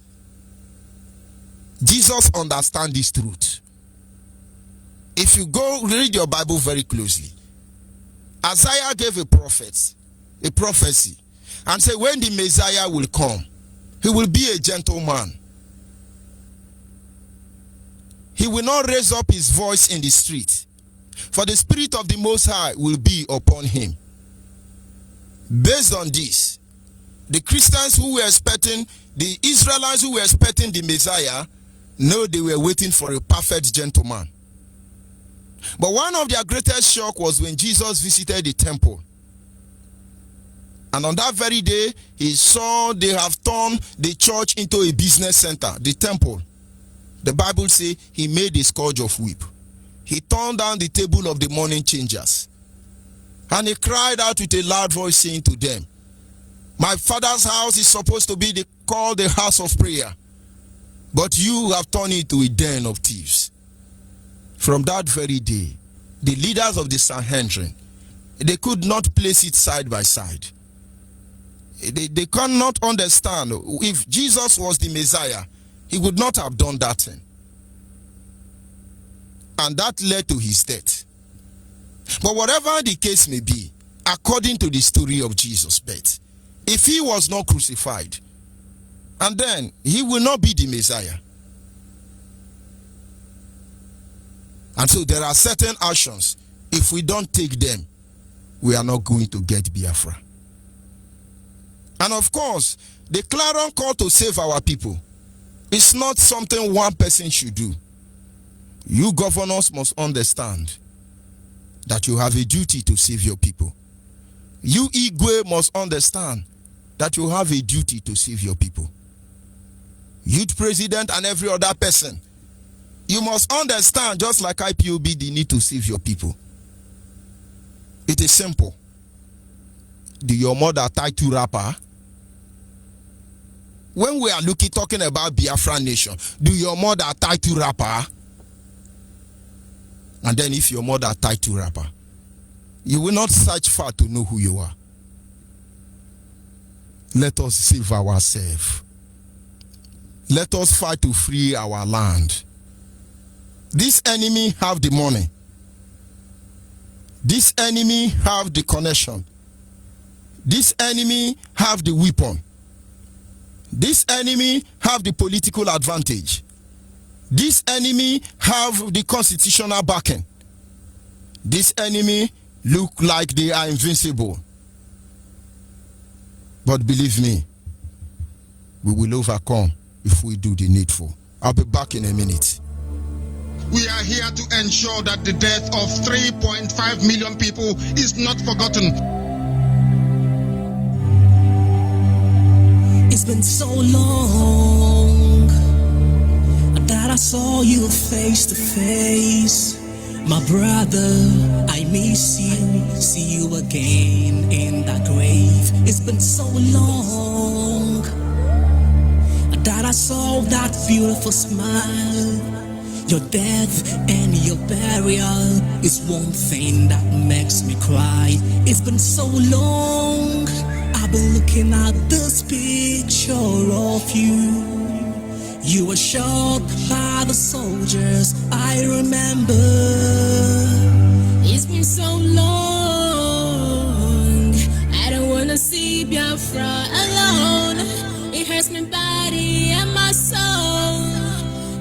Jesus understands this truth. If you go read your Bible very closely, Isaiah gave a prophecy, and said when the Messiah will come, he will be a gentleman. He will not raise up his voice in the street, for the Spirit of the Most High will be upon him. Based on this, The Christians who were expecting, the Israelites who were expecting the Messiah, no, they were waiting for a perfect gentleman. But one of their greatest shock was when Jesus visited the temple. And on that very day, he saw they have turned the church into a business center, the temple. The Bible says he made a scourge of whip. He turned down the table of the money changers. And he cried out with a loud voice, saying to them, my Father's house is supposed to be called the house of prayer, but you have turned it to a den of thieves. From that very day, the leaders of the Sanhedrin, they could not place it side by side. They cannot understand. If Jesus was the Messiah, he would not have done that thing. And that led to his death. But whatever the case may be, according to the story of Jesus' birth, if he was not crucified, and then he will not be the Messiah. And so there are certain actions, if we don't take them, we are not going to get Biafra. And of course, the clarion call to save our people is not something one person should do. You governors must understand that you have a duty to save your people. You Igwe must understand that you have a duty to save your people. Youth president and every other person, you must understand, just like IPOB, the need to save your people. It is simple. Do your mother tie to rapper? When we are talking about Biafra nation, do your mother tie to rapper? And then if your mother tied to rapper, you will not search far to know who you are. Let us save ourselves. Let us fight to free our land. This enemy have the money. This enemy have the connection. This enemy have the weapon. This enemy have the political advantage. This enemy have the constitutional backing. This enemy look like they are invincible. But believe me, we will overcome if we do the needful. I'll be back in a minute. We are here to ensure that the death of 3.5 million people is not forgotten. It's been so long that I saw you face to face. My brother, I miss you, see you again in that grave. It's been so long that I saw that beautiful smile. Your death and your burial is one thing that makes me cry. It's been so long, I've been looking at this picture of you. You were shot by the soldiers, I remember. It's been so long, I don't wanna see Biafra alone. It hurts my body and my soul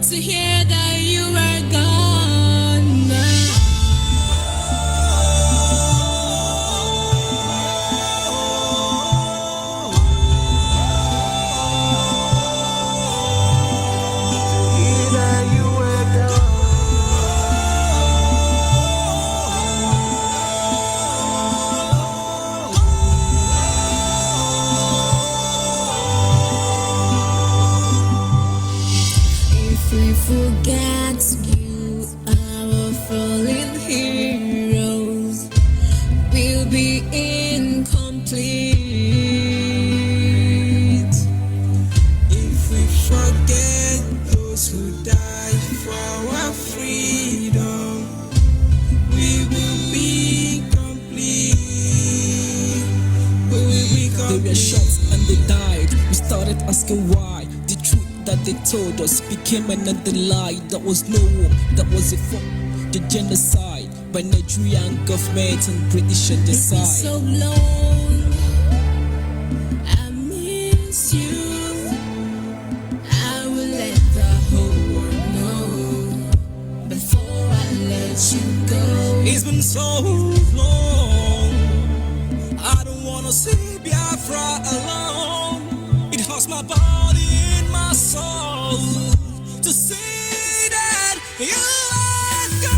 to hear that you are gone now. Forget you, our fallen heroes will be incomplete. If we forget those who died for our freedom, we will be complete. We will be complete. They were shot and they died. We started asking why. The truth that they told us became another lie. That was no war, that was a form, the genocide by Nigerian government and British on the It's been side. so long, I miss you. I will let the whole world know before I let you go. It's been so long, I don't wanna see Biafra alone. You are God.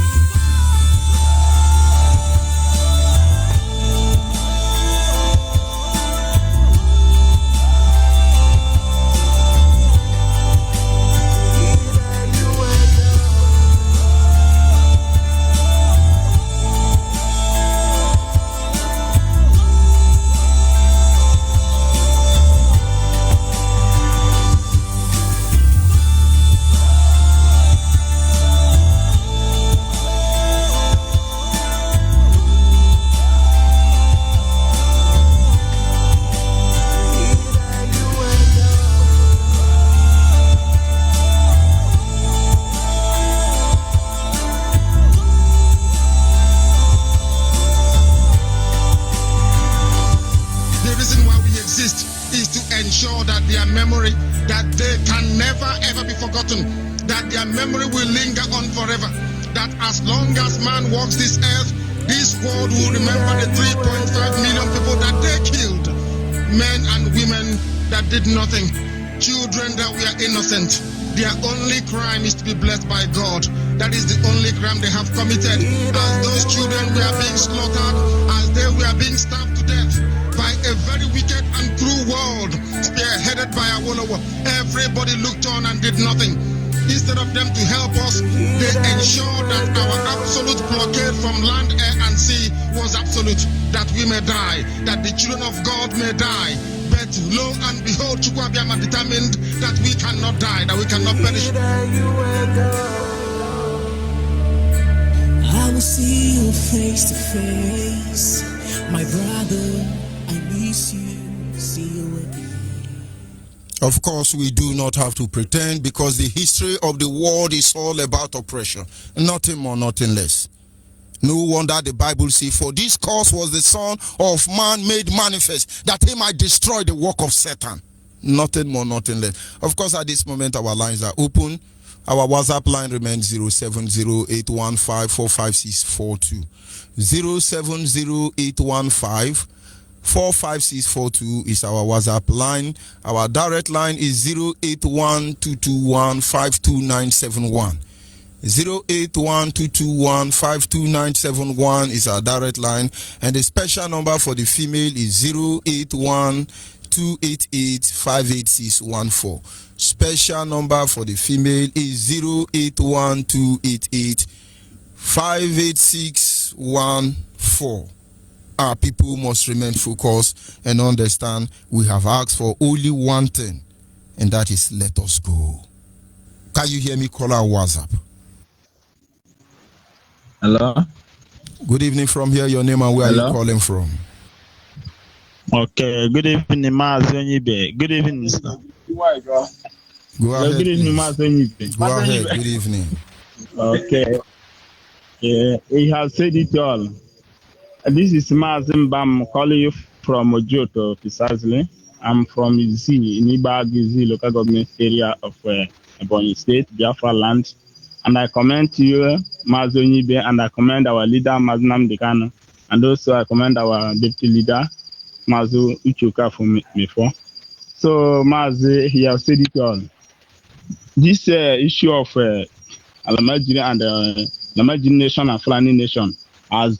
The reason why we exist is to ensure that their memory, that they can never ever be forgotten, that their memory will linger on forever, that as long as man walks this earth, this world will remember the 3.5 million people that they killed, men and women that did nothing, children that were innocent. Their only crime is to be blessed by God. That is the only crime they have committed. As those children were being slaughtered, as they were being starved to death by a very wicked and cruel world, spearheaded by Awolowo, everybody looked on and did nothing. Instead of them to help us, they ensured that our absolute blockade from land, air, and sea was absolute, that we may die, that the children of God may die. But lo and behold, Chukwuabiama determined that we cannot die, that we cannot perish. I will see you face to face, my brother. I miss you. See you again. Of course, we do not have to pretend, because the history of the world is all about oppression. Nothing more, nothing less. No wonder the Bible says, for this cause was the Son of Man made manifest, that he might destroy the work of Satan. Nothing more, nothing less. Of course, at this moment, our lines are open. Our WhatsApp line remains 07081545642. 07081545642 is our WhatsApp line. Our direct line is 08122152971. 08122152971 is our direct line, and the special number for the female is 08128858614. Special number for the female is 08128858614. Our people must remain focused and understand we have asked for only one thing, and that is let us go. Can you hear me? Call our WhatsApp. Hello. Good evening from here. Your name and where Hello? are you calling from? Okay. Good evening, Onyibe. Good evening, sir. Go ahead. Good evening, Please. Onyibe. Go ahead. Good evening. Okay. Yeah, he has said it all. This is Mazimbam calling you from Ojoto, precisely. I'm from Izi, in Izi local government area of Ebonyi State, Biafra land. And I commend you, Onyibe, and I commend our leader, Maznam Dekano, and also I commend our deputy leader, Mazu Uchuka from Mefo. So, he has said it all. This issue of Alamajiri and Lamajiri nation and Fulani nation has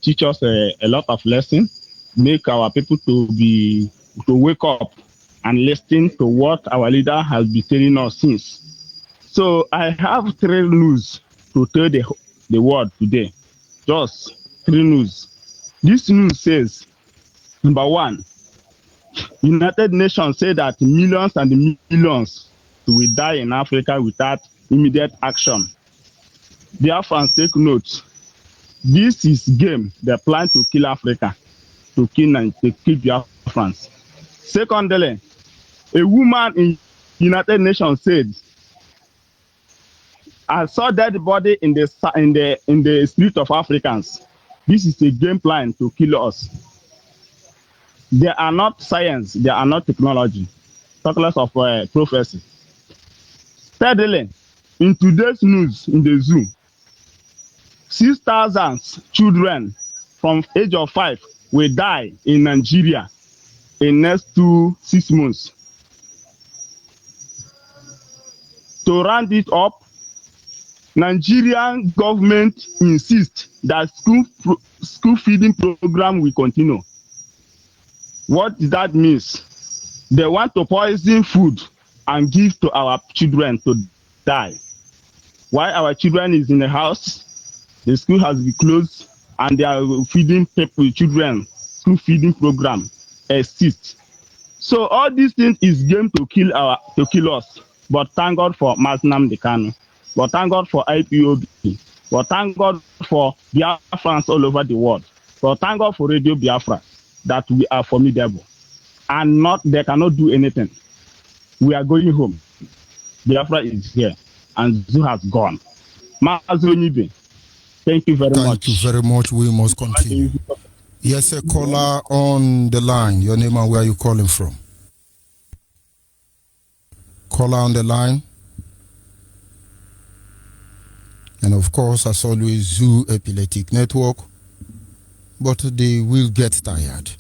teach us a lot of lessons, make our people to wake up and listen to what our leader has been telling us since. So I have 3 news to tell the world today. Just 3 news. This news says, number 1, United Nations say that millions and millions will die in Africa without immediate action. BIAFRANS, take note. This is game. They plan to kill Africa, to kill BIAFRANS. Secondly, a woman in United Nations said, I saw dead body in the street of Africans. This is a game plan to kill us. They are not science. They are not technology. Talk less of prophecy. Thirdly, in today's news in the zoo, 6,000 children from age of 5 will die in Nigeria in next 6 months. To round it up, Nigerian government insists that school feeding program will continue. What that means? They want to poison food and give to our children to die. While our children is in the house, the school has been closed, and they are feeding children. School feeding program exists. So all these things is game to kill us. But thank God for Masnam Dekanu. But thank God for IPOB. But thank God for Biafrans all over the world. But thank God for Radio Biafra that we are formidable. And they cannot do anything. We are going home. Biafra is here. And Zoo has gone. Onyibe, thank you very much. Thank you very much. We must continue. Yes, a caller on the line. Your name and where are you calling from? Caller on the line. And of course, as always, Zoo Epileptic Network. But they will get tired.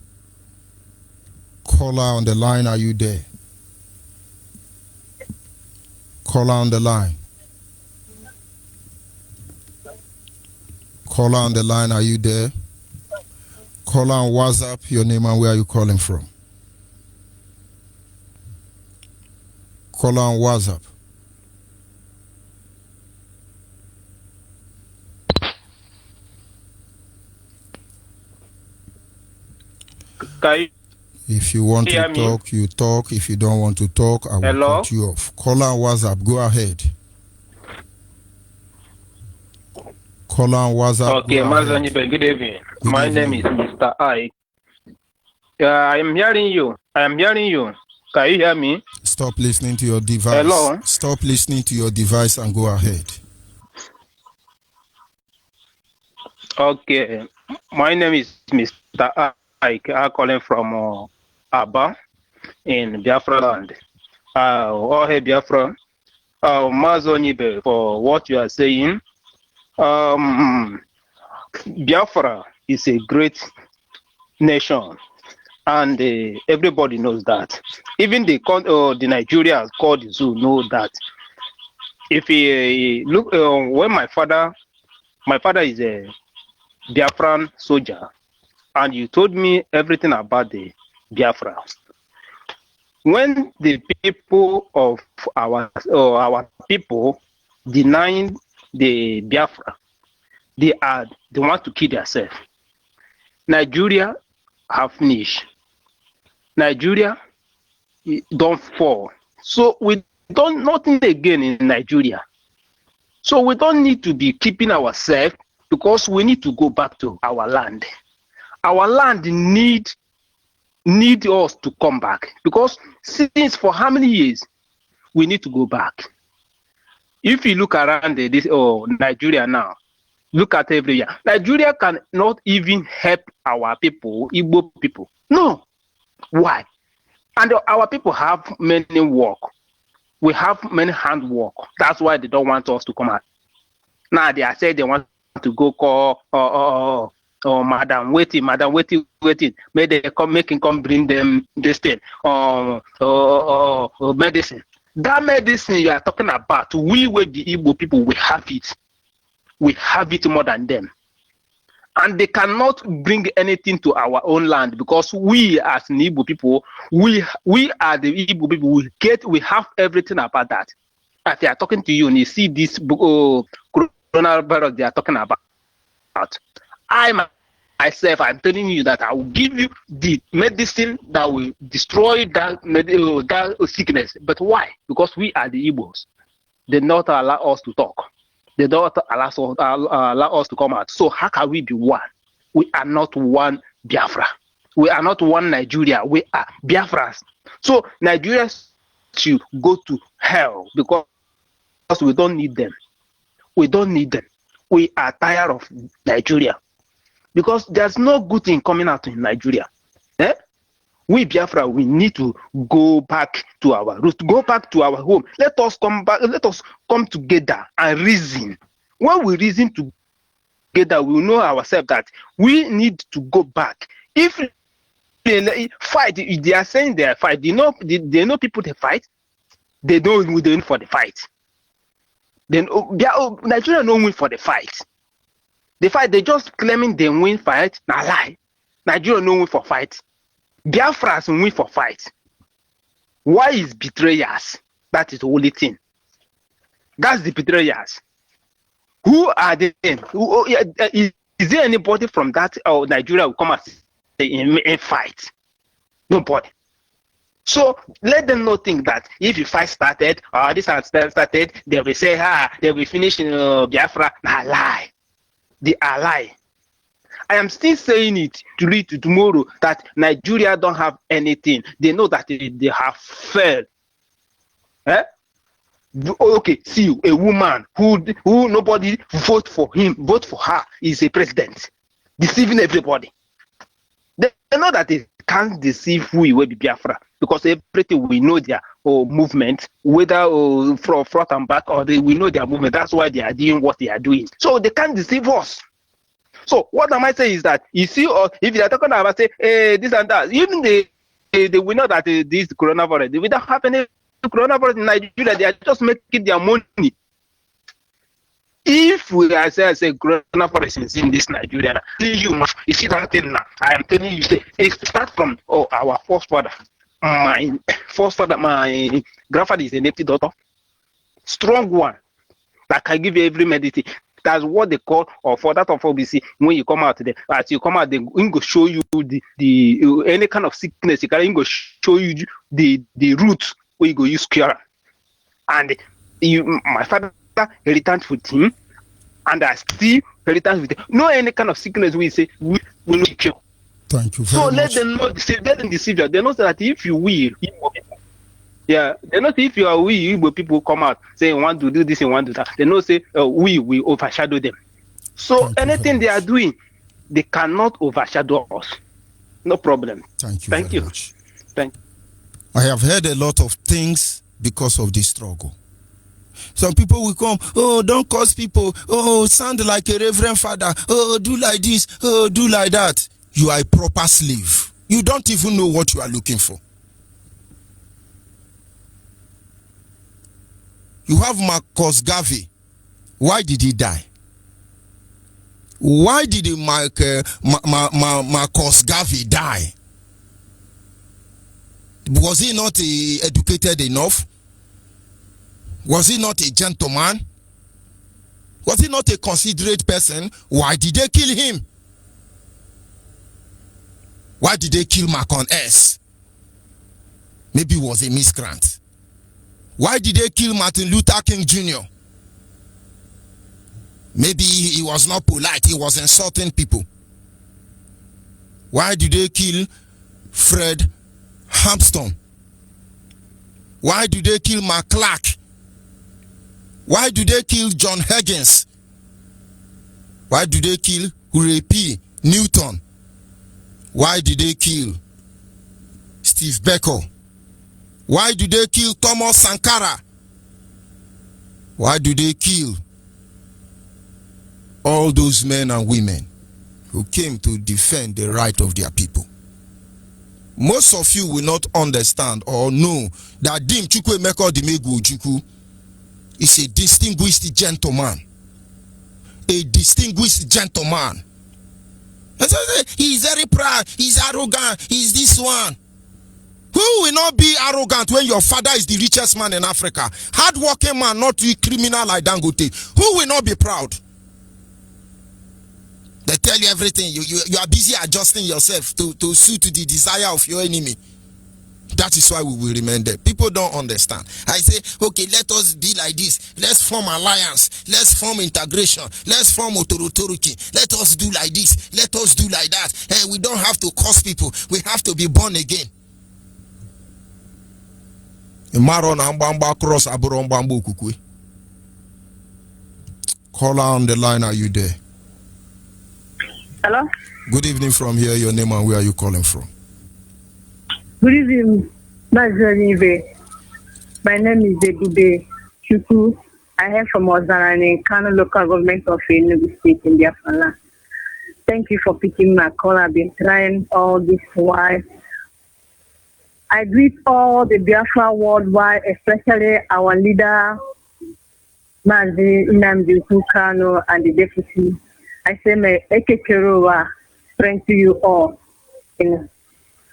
Caller on the line, are you there? Caller on the line. Caller on the line, are you there? Caller on WhatsApp, your name and where are you calling from? Caller on WhatsApp. If you want to talk, you talk. If you don't want to talk, I will cut you off. Caller on WhatsApp, go ahead. Caller on WhatsApp. Okay, Onyibe, good evening. My name is Mr. I. I am hearing you. Can you hear me? Stop listening to your device. Hello? Stop listening to your device and go ahead. Okay. My name is Mr. I. I'm calling from Aba in Biafra land. Hey, Biafra. Onyibe, for what you are saying. Biafra is a great nation, and everybody knows that. Even the Nigerians called the zoo know that. If you look, when my father is a Biafran soldier, and you told me everything about the Biafra. When the people of our people denying the Biafra, they want to kill themselves. Nigeria have finished. Nigeria don't fall. So we don't nothing again in Nigeria. So we don't need to be keeping ourselves, because we need to go back to our land. Our land need us to come back, because since for how many years we need to go back. If you look around Nigeria now, look at every year. Nigeria cannot even help our people, Igbo people. No. Why? And our people have many work. We have many hand work. That's why they don't want us to come out. Now they are saying they want to go call madam waiting. May they come bring them this thing. Medicine. That medicine you are talking about, we with the Igbo people, we have it. We have it more than them. And they cannot bring anything to our own land, because we as Igbo people, we are the Igbo people, we have everything about that. As they are talking to you and you see this coronavirus they are talking about, myself, I'm telling you that I will give you the medicine that will destroy that sickness. But why? Because we are the Igbos. They not allow us to talk. They don't allow us to come out. So how can we be one? We are not one Biafra. We are not one Nigeria. We are Biafras. So Nigeria should go to hell, because we don't need them. We don't need them. We are tired of Nigeria. Because there's no good thing coming out in Nigeria. We Biafra, we need to go back to our roots, go back to our home. Let us come back, let us come together and reason. When we reason together, we will know ourselves that we need to go back. If they fight, they are saying they are fight. They know people they fight. They know for the fight. Then Nigeria no win for the fight. The fight they just claiming they win fight, na lie. Nigeria no win for fight. Biafrans win for fight. Why is betrayers? That is the only thing. That's the betrayers. Who are they? Is there anybody from that Nigeria will come and say in fight? Nobody. So let them not think that if the fight started or this has started, they will say, they will finish in Biafra. Nah, lie. They are lie. I am still saying it to read to tomorrow that Nigeria don't have anything. They know that they have failed. Okay, see a woman who nobody vote for her is a president, deceiving everybody. They know that they can't deceive who will be Biafra because everything we know their movement, whether from front and back or we know their movement. That's why they are doing what they are doing. So they can't deceive us. So what I might say is that you see, if they are talking about say this and that, even they will know that this coronavirus, they don't have any coronavirus in Nigeria. They are just making their money. If we are say coronavirus is in this Nigeria, you see that thing now. I am telling you, say it start from our forefather. My forefather, my grandfather is a native doctor, strong one that can give you every medicine. That's what they call, or for that of OBC, when you come out there, as you come out, they go show you the any kind of sickness, you can go show you the root where you go use cure. And my father heritage with him, and I still heritage with him. No any kind of sickness we say we will not cure. Thank you very much. So let them not deceive. Let them deceive you. They know that if you will, yeah, they know if you are Igbo people come out say want to do this and want to do that. They know say we will overshadow them. So anything they are doing, they cannot overshadow us. No problem. Thank you. Thank you. Much. Thank you. I have heard a lot of things because of this struggle. Some people will come, don't cause people, sound like a reverend father, do like this, do like that. You are a proper slave. You don't even know what you are looking for. You have Marcus Garvey. Why did he die? Why did Marcus Garvey die? Was he not educated enough? Was he not a gentleman? Was he not a considerate person? Why did they kill him? Why did they kill Malcolm S? Maybe he was a miscreant. Why did they kill Martin Luther King Jr.? Maybe he was not polite, he was insulting people. Why did they kill Fred Hampton? Why did they kill Mark Clark? Why did they kill John Higgins? Why did they kill Hooray P. Newton? Why did they kill Steve Biko? Why did they kill Thomas Sankara? Why do they kill all those men and women who came to defend the right of their people? Most of you will not understand or know that Dim Chukwuemeka Odimegwu Ojukwu is a distinguished gentleman. A distinguished gentleman. He's very proud, he's arrogant, he's this one. Who will not be arrogant when your father is the richest man in Africa? Hard-working man, not a criminal like Dangote. Who will not be proud? They tell you everything. You are busy adjusting yourself to suit the desire of your enemy. That is why we will remain there. People don't understand. I say, okay, let us be like this. Let's form alliance. Let's form integration. Let's form authority. Let us do like this. Let us do like that. Hey, we don't have to curse people. We have to be born again. Caller on the line, are you there? Hello? Good evening from here. Your name and where are you calling from? Good evening, Onyibe. My name is Ebube Chukwu. I am from Ozarani, Kano local government of Enugu State in BIAFRANS. Thank you for picking my call. I've been trying all this while. I greet all the Biafra worldwide, especially our leader, Mazi Nnamdi Kano and the deputy. I say, may Ekekerowa, friend to you all. You know,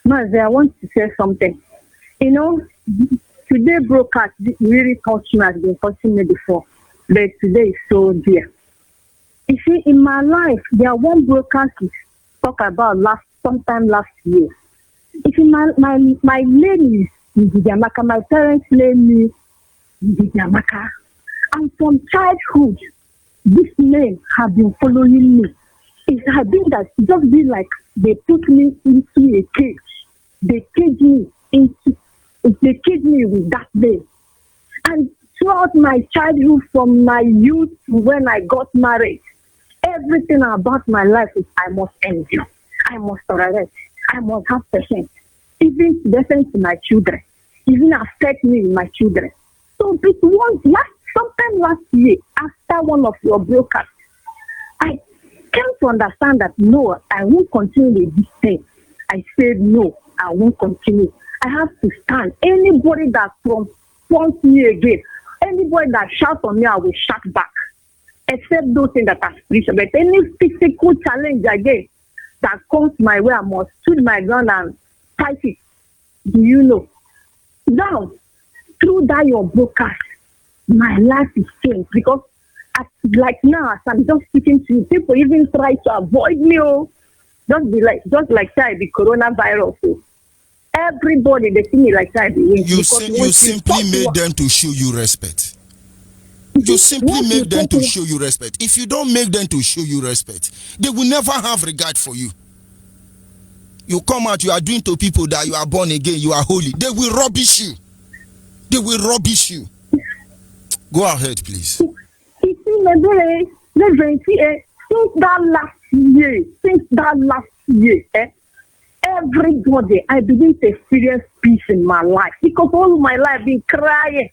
Mazi, I want to say something. You know, today broadcast really touched me, has been touching me before, but today is so dear. You see, in my life, there one broadcast talk about sometime last year. If my name is Ndidiamaka, my parents name me Ndidiamaka. And from childhood, this name has been following me. It has been that it just been like they put me into a cage. They caged me with that name. And throughout my childhood, from my youth to when I got married, everything about my life is I must endure. I must tolerate. I must have patience. Even listen to my children. Even affect me with my children. So this sometime last year, after one of your broadcasts, I came to understand that no, I won't continue with this thing. I said no, I won't continue. I have to stand. Anybody that confronts me again, anybody that shouts on me, I will shout back. Except those things that are spiritual. But any physical challenge again that comes my way, I must stood my ground and fight it. Do you know? Now, through that your broadcast, my life is changed because like now, as I'm just speaking to you, people even try to avoid me. Just like the coronavirus. Everybody, they see me like that. You simply made them to show you respect. You simply make them to show you respect. If you don't make them to show you respect, they will never have regard for you. You come out, you are doing to people that you are born again, you are holy. They will rubbish you. They will rubbish you. Go ahead, please. Since that last year, everybody, I begin to experience peace in my life because all my life I've been crying.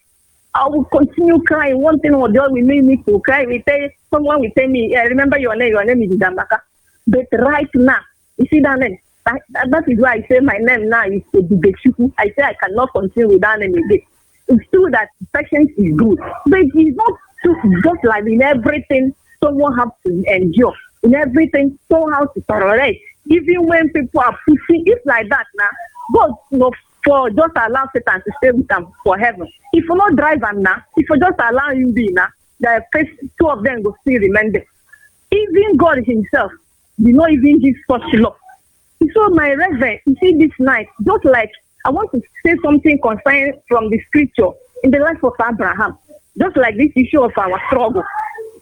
I will continue crying. One thing or the other will make me to cry. Someone will tell me, remember your name is Damaka. But right now, you see that name? That is why I say my name now is Dubeshuku. I say I cannot continue with that name again. It's true that patience is good, but it's not just like in everything someone has to endure. In everything, someone has to tolerate. Even when people are pushing, it's like that now. God, for just allow Satan to stay with them for heaven. If you not drive them now, if you just allow you be now, the first two of them will still remain there. Even God himself did not even give such love. So my reverend, you see this night, just like I want to say something concerning from the scripture in the life of Abraham, just like this issue of our struggle.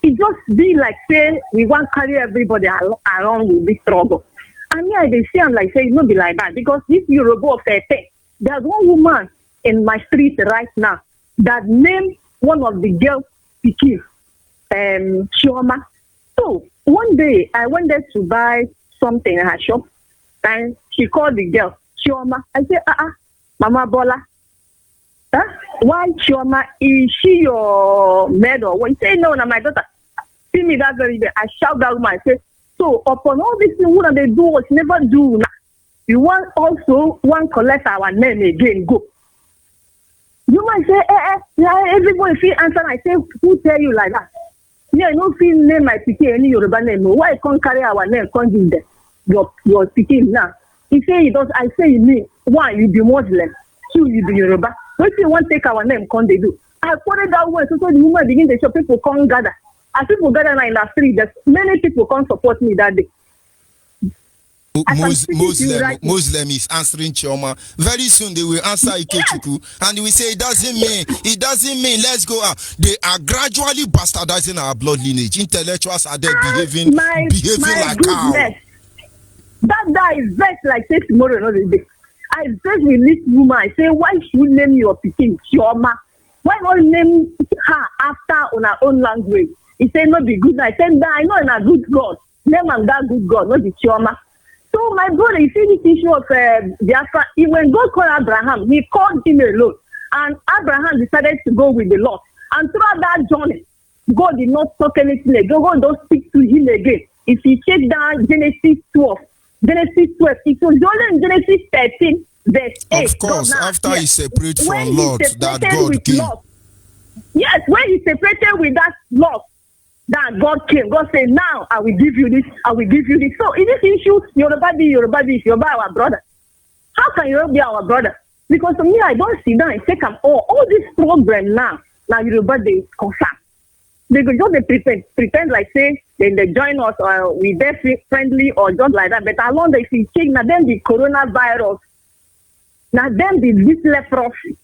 It just be like say we want to carry everybody around with this struggle. And me, I see I'm like say it not be like that because this Yoruba of 13, there's one woman in my street right now that named one of the girls Piki, Chioma. So one day I went there to buy something in her shop and she called the girl Chioma. I said, Mama Bola. Huh? Why Chioma? Is she your maid or what? He said, no, my daughter. See me that very day. I shout that woman. I said, so upon all these things, what they do, what never do. You want also one collect our name again, go. You might say, everybody feel answer. I say, who tell you like that? Yeah, no feel name my PK any Yoruba name. Why can't carry our name? Can't give them your PK now. He say he does. I say me. One, you be Muslim. Two, you be Yoruba. What you want take our name? Can't they do? I put it that way. So the woman begin to show people come gather. As people gather now in the street, there's many people can't support me that day. Muslim is answering Chioma. Very soon they will answer Ikechuku and they will say it doesn't mean let's go out. They are gradually bastardizing our blood lineage. Intellectuals are there behaving like cow. That guy is vexed like say tomorrow another day. I vexed with this woman. I say, why should you name your Pikin Chioma? Why not name her after on her own language? He said not be good. I said I know in a good God. Name am that good God, not the Chioma. So my brother, you see this issue of Biafra, when God called Abraham, he called him alone. And Abraham decided to go with the Lord. And throughout that journey, God did not talk anything again. God don't speak to him again. If you check down Genesis 12, it was only in Genesis 13, verse 8. Of course, after he separated from Lot, that God came. Yes, when he separated with that love, that God came. God said, now I will give you this, I will give you this. So in this issue, Yoruba is Yoruba our brother. How can Yoruba be our brother? Because to me, I don't sit down and take them all this problem now Yoruba they confirm. They go just they pretend like say then they join us or we there friendly or just like that. But along they see change now then the coronavirus, now then this leprosy.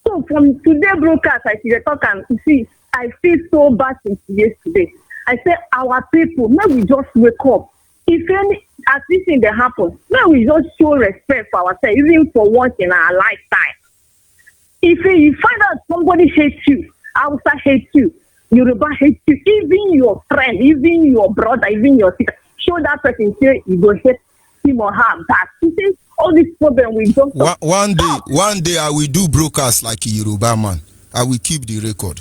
So from today broadcast I see the talk and you see I feel so bad since yesterday. I say our people, may we just wake up. If any as this thing that happens, may we just show respect for ourselves, even for once in our lifetime. If you find out somebody hates you, Hausa hates you, Yoruba hates you, even your friend, even your brother, even your sister, show that person say you go hate him or her back. You see, all this problem we just one day I will do broadcast like a Yoruba man. I will keep the record.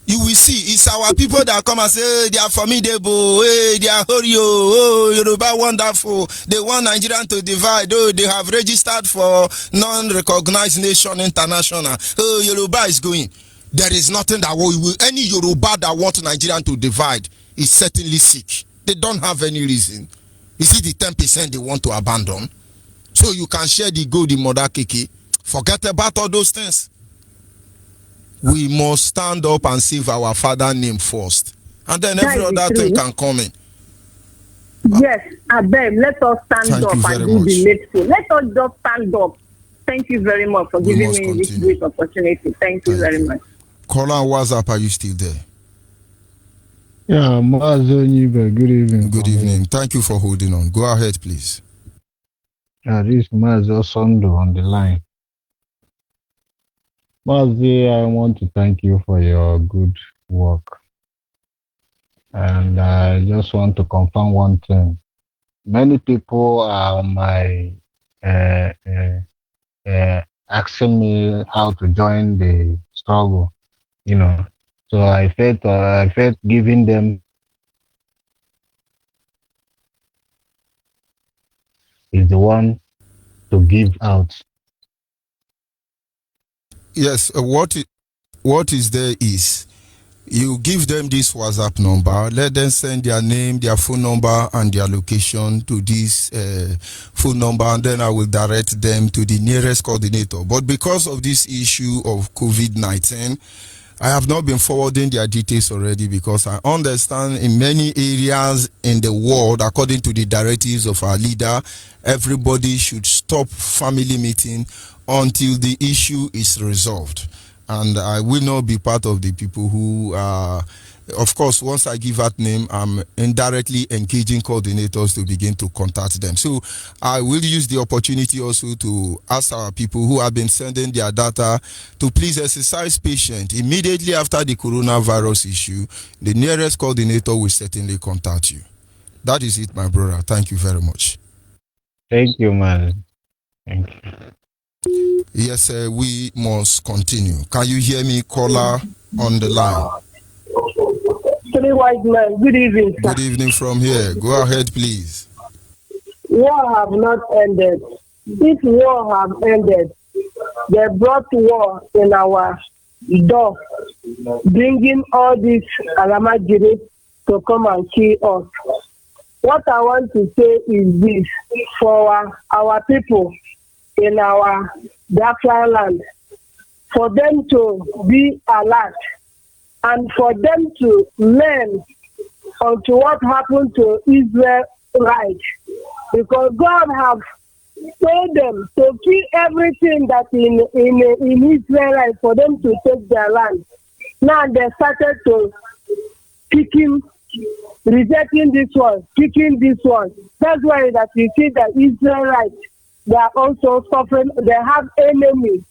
You will see, it's our people that come and say, hey, they are formidable, hey, they are Horio, oh, Yoruba wonderful, they want Nigerian to divide, oh, they have registered for non-recognized nation international, oh, Yoruba is going. There is nothing that any Yoruba that wants Nigerian to divide is certainly sick. They don't have any reason. Is it the 10% they want to abandon? So you can share the gold in Mother Keke. Forget about all those things. We must stand up and save our father name first. And then every other thing can come in. Yes, I beg, let us stand up and do the needful. Let us just stand up. Thank you very much for giving me this great opportunity. Thank you very much. Caller on WhatsApp, are you still there? Yeah, Onyibe, good evening. Good evening. Thank you for holding on. Go ahead, please. This is Mazo Sondo on the line. Mazi, I want to thank you for your good work. And I just want to confirm one thing. Many people are asking me how to join the struggle, So I felt giving them is the one to give out. Yes, what is there is you give them this WhatsApp number, let them send their name, their phone number, and their location to this phone number, and then I will direct them to the nearest coordinator. But because of this issue of COVID-19, I have not been forwarding their details already because I understand in many areas in the world, according to the directives of our leader, everybody should stop family meeting until the issue is resolved. And I will not be part of the people who of course, once I give that name, I'm indirectly engaging coordinators to begin to contact them. So I will use the opportunity also to ask our people who have been sending their data to please exercise patience. Immediately after the coronavirus issue, the nearest coordinator will certainly contact you. That is it, my brother. Thank you very much. Thank you, man. Thank you. Yes, we must continue. Can you hear me, caller on the line? Three white men, good evening, sir. Good evening from here. Go ahead, please. War have not ended. If war have ended, they brought war in our door, bringing all these Alamajiri to come and kill us. What I want to say is this, for our people in our Biafra land, for them to be alert, and for them to learn onto what happened to Israel, right? Because God have told them to kill everything that in Israel for them to take their land. Now they started to picking, rejecting this one, picking this one. That's why that you see that Israelites, they are also suffering. They have enemies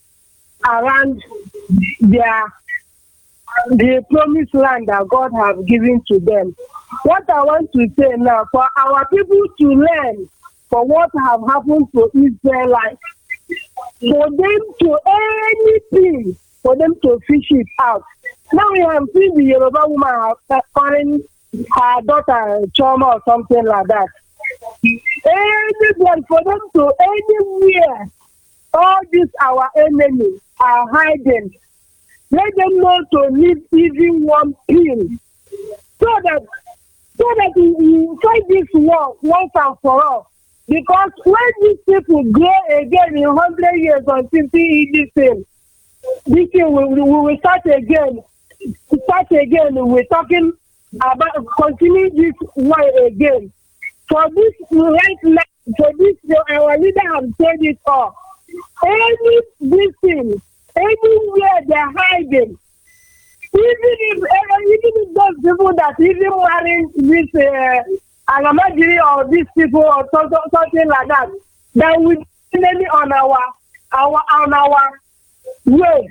around the promised land that God has given to them. What I want to say now, for our people to learn for what have happened to Israelites, for them to anything, for them to fish it out. Now we have seen the Yoruba woman calling her daughter Choma or something like that. Anyone, for them to anywhere, all these our enemies are hiding. Let them know to leave even one pill, so that we fight this war once and for all. Because when these people grow again in 100 years or 50 years, this thing we will start again. We're talking about continuing this war again. For this right now, for this, our leader have said it all. This thing, anywhere they're hiding, even if those people that even wearing this alamajiri or these people or something like that, that we definitely on our way.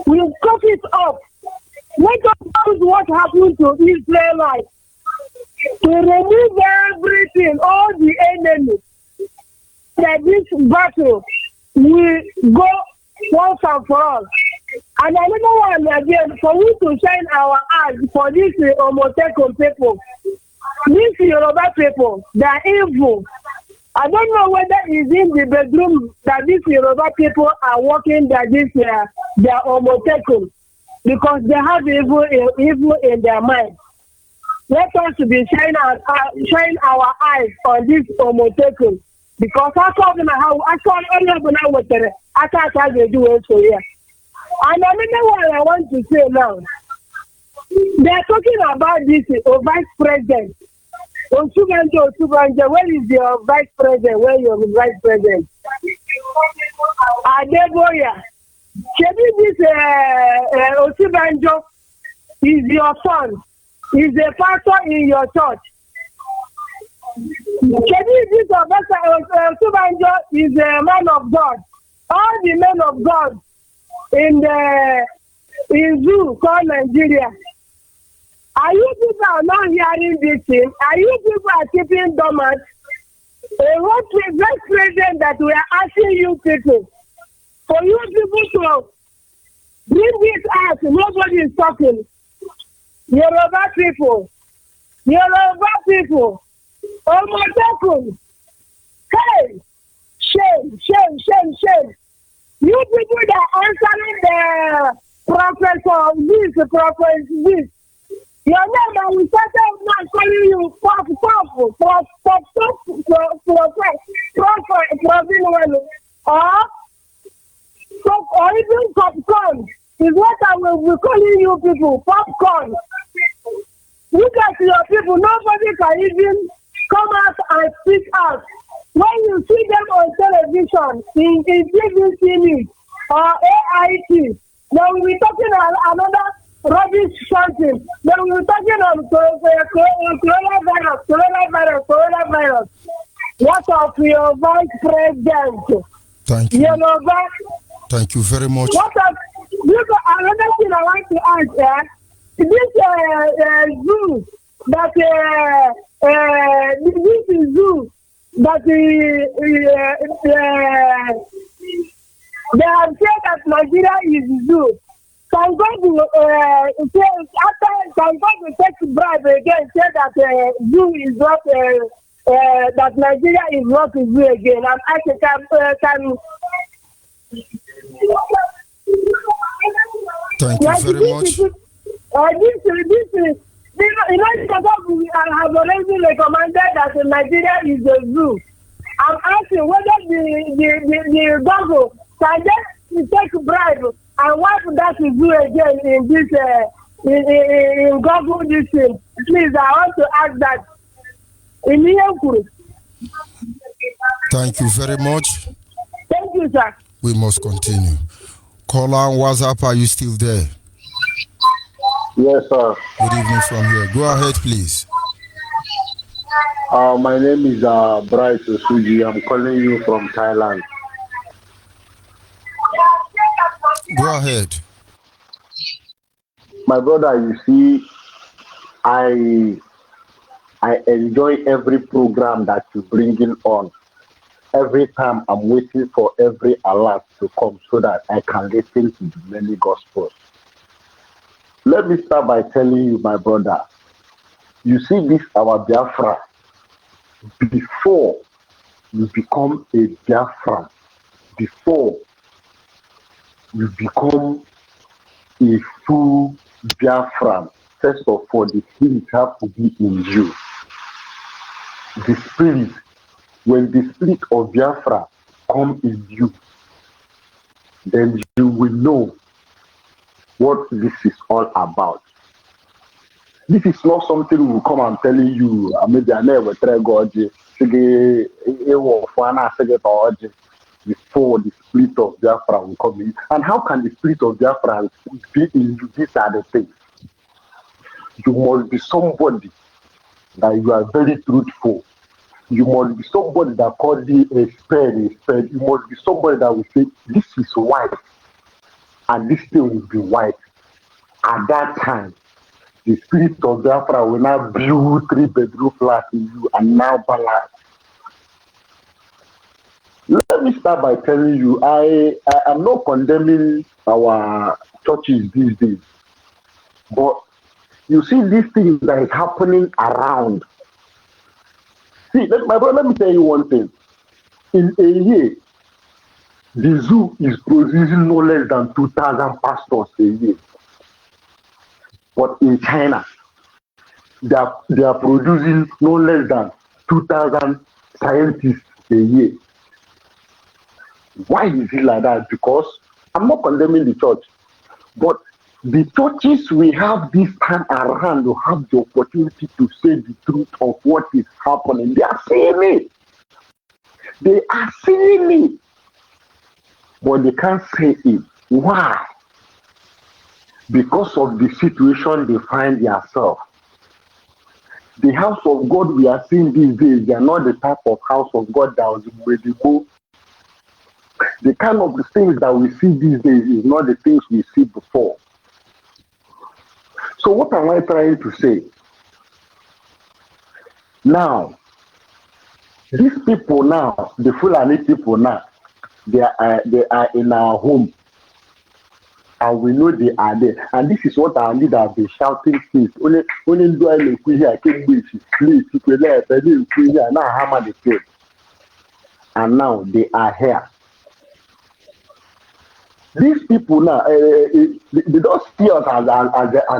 We'll cut it off. Let us know what happened to Israelites. To remove everything, all the enemy, that this battle will go once and for all. And another one again, for we to shine our eyes for this Omoteco people, these Yoruba people, they are evil. I don't know whether it's in the bedroom that these Yoruba people are working that they are Omoteco, because they have evil in their mind. Let us be shine our eyes on this Omoteco, because I saw what they do also here. And another one I want to say now, they are talking about this vice president. Osubanjo, where is your vice president? Where is your vice president? Adeboya. Maybe this Osubanjo is your son. Is a pastor in your church. Maybe this Osubanjo is a man of God. All the men of God in zoo called Nigeria. Are you people are not hearing this thing? Are you people are keeping dormant? What vice president that we are asking you people, for you people to bring this out, nobody is talking. Yoruba people, Omoteco, hey, shame. You people that are answering the prophet this. Your name, and we started not calling you prophet, or even popcorn is what I will be calling you people, popcorn. Look at your people, nobody can even come out and speak out. When you see them on television, in BBC News or AIT, they will be talking another rubbish something. They will be talking on coronavirus. What of your vice president? Thank you. Thank you very much. What of another thing I want to ask? This zoo that this is zoo that they have said that Nigeria is zoo. Can God take bribe again? Say that zoo is not that Nigeria is not a zoo again. And I can. Thank you very much. We have already recommended that Nigeria is a zoo. I'm asking whether the government can just take bribe and wipe that zoo again in this in government this thing. Please, I want to ask that. Thank you very much. Thank you, sir. We must continue. Caller on WhatsApp, are you still there? Yes, sir. Good evening from here. Go ahead, please. My name is Bright Osuji. I'm calling you from Thailand. Go ahead. My brother, you see, I enjoy every program that you bring in on. Every time I'm waiting for every alert to come so that I can listen to the many gospels. Let me start by telling you, my brother, you see this, our Biafra, before you become a Biafran, before you become a full Biafran, first of all, the spirit have to be in you. The spirit, when the spirit of Biafra come in you, then you will know what this is all about. This is not something we will come and telling you. Maybe I never try God. Before the spirit of Biafra will come in. And how can the spirit of Biafra be in you? These are the things. You must be somebody that you are very truthful. You must be somebody that calls you a spade. You must be somebody that will say, this is white, and this thing will be white. At that time, the spirit of Biafra will now build 3-bedroom flat in you and now balance. Let me start by telling you, I am not condemning our churches these days, but you see these things that is happening around. See, my brother, let me tell you one thing. In a year, the zoo is producing no less than 2,000 pastors a year. But in China, they are producing no less than 2,000 scientists a year. Why is it like that? Because I'm not condemning the church, but the churches we have this time around to have the opportunity to say the truth of what is happening. They are saying it. They are saying it. But they can't say it. Why? Because of the situation they find themselves. The house of God we are seeing these days, they are not the type of house of God that was in Wedibo. The kind of the things that we see these days is not the things we see before. So what am I trying to say? Now, these people now, the Fulani people now, they are in our home. And we know they are there. And this is what our leader have been shouting since. Only do I make here, and now they are here. These people now, they don't see us as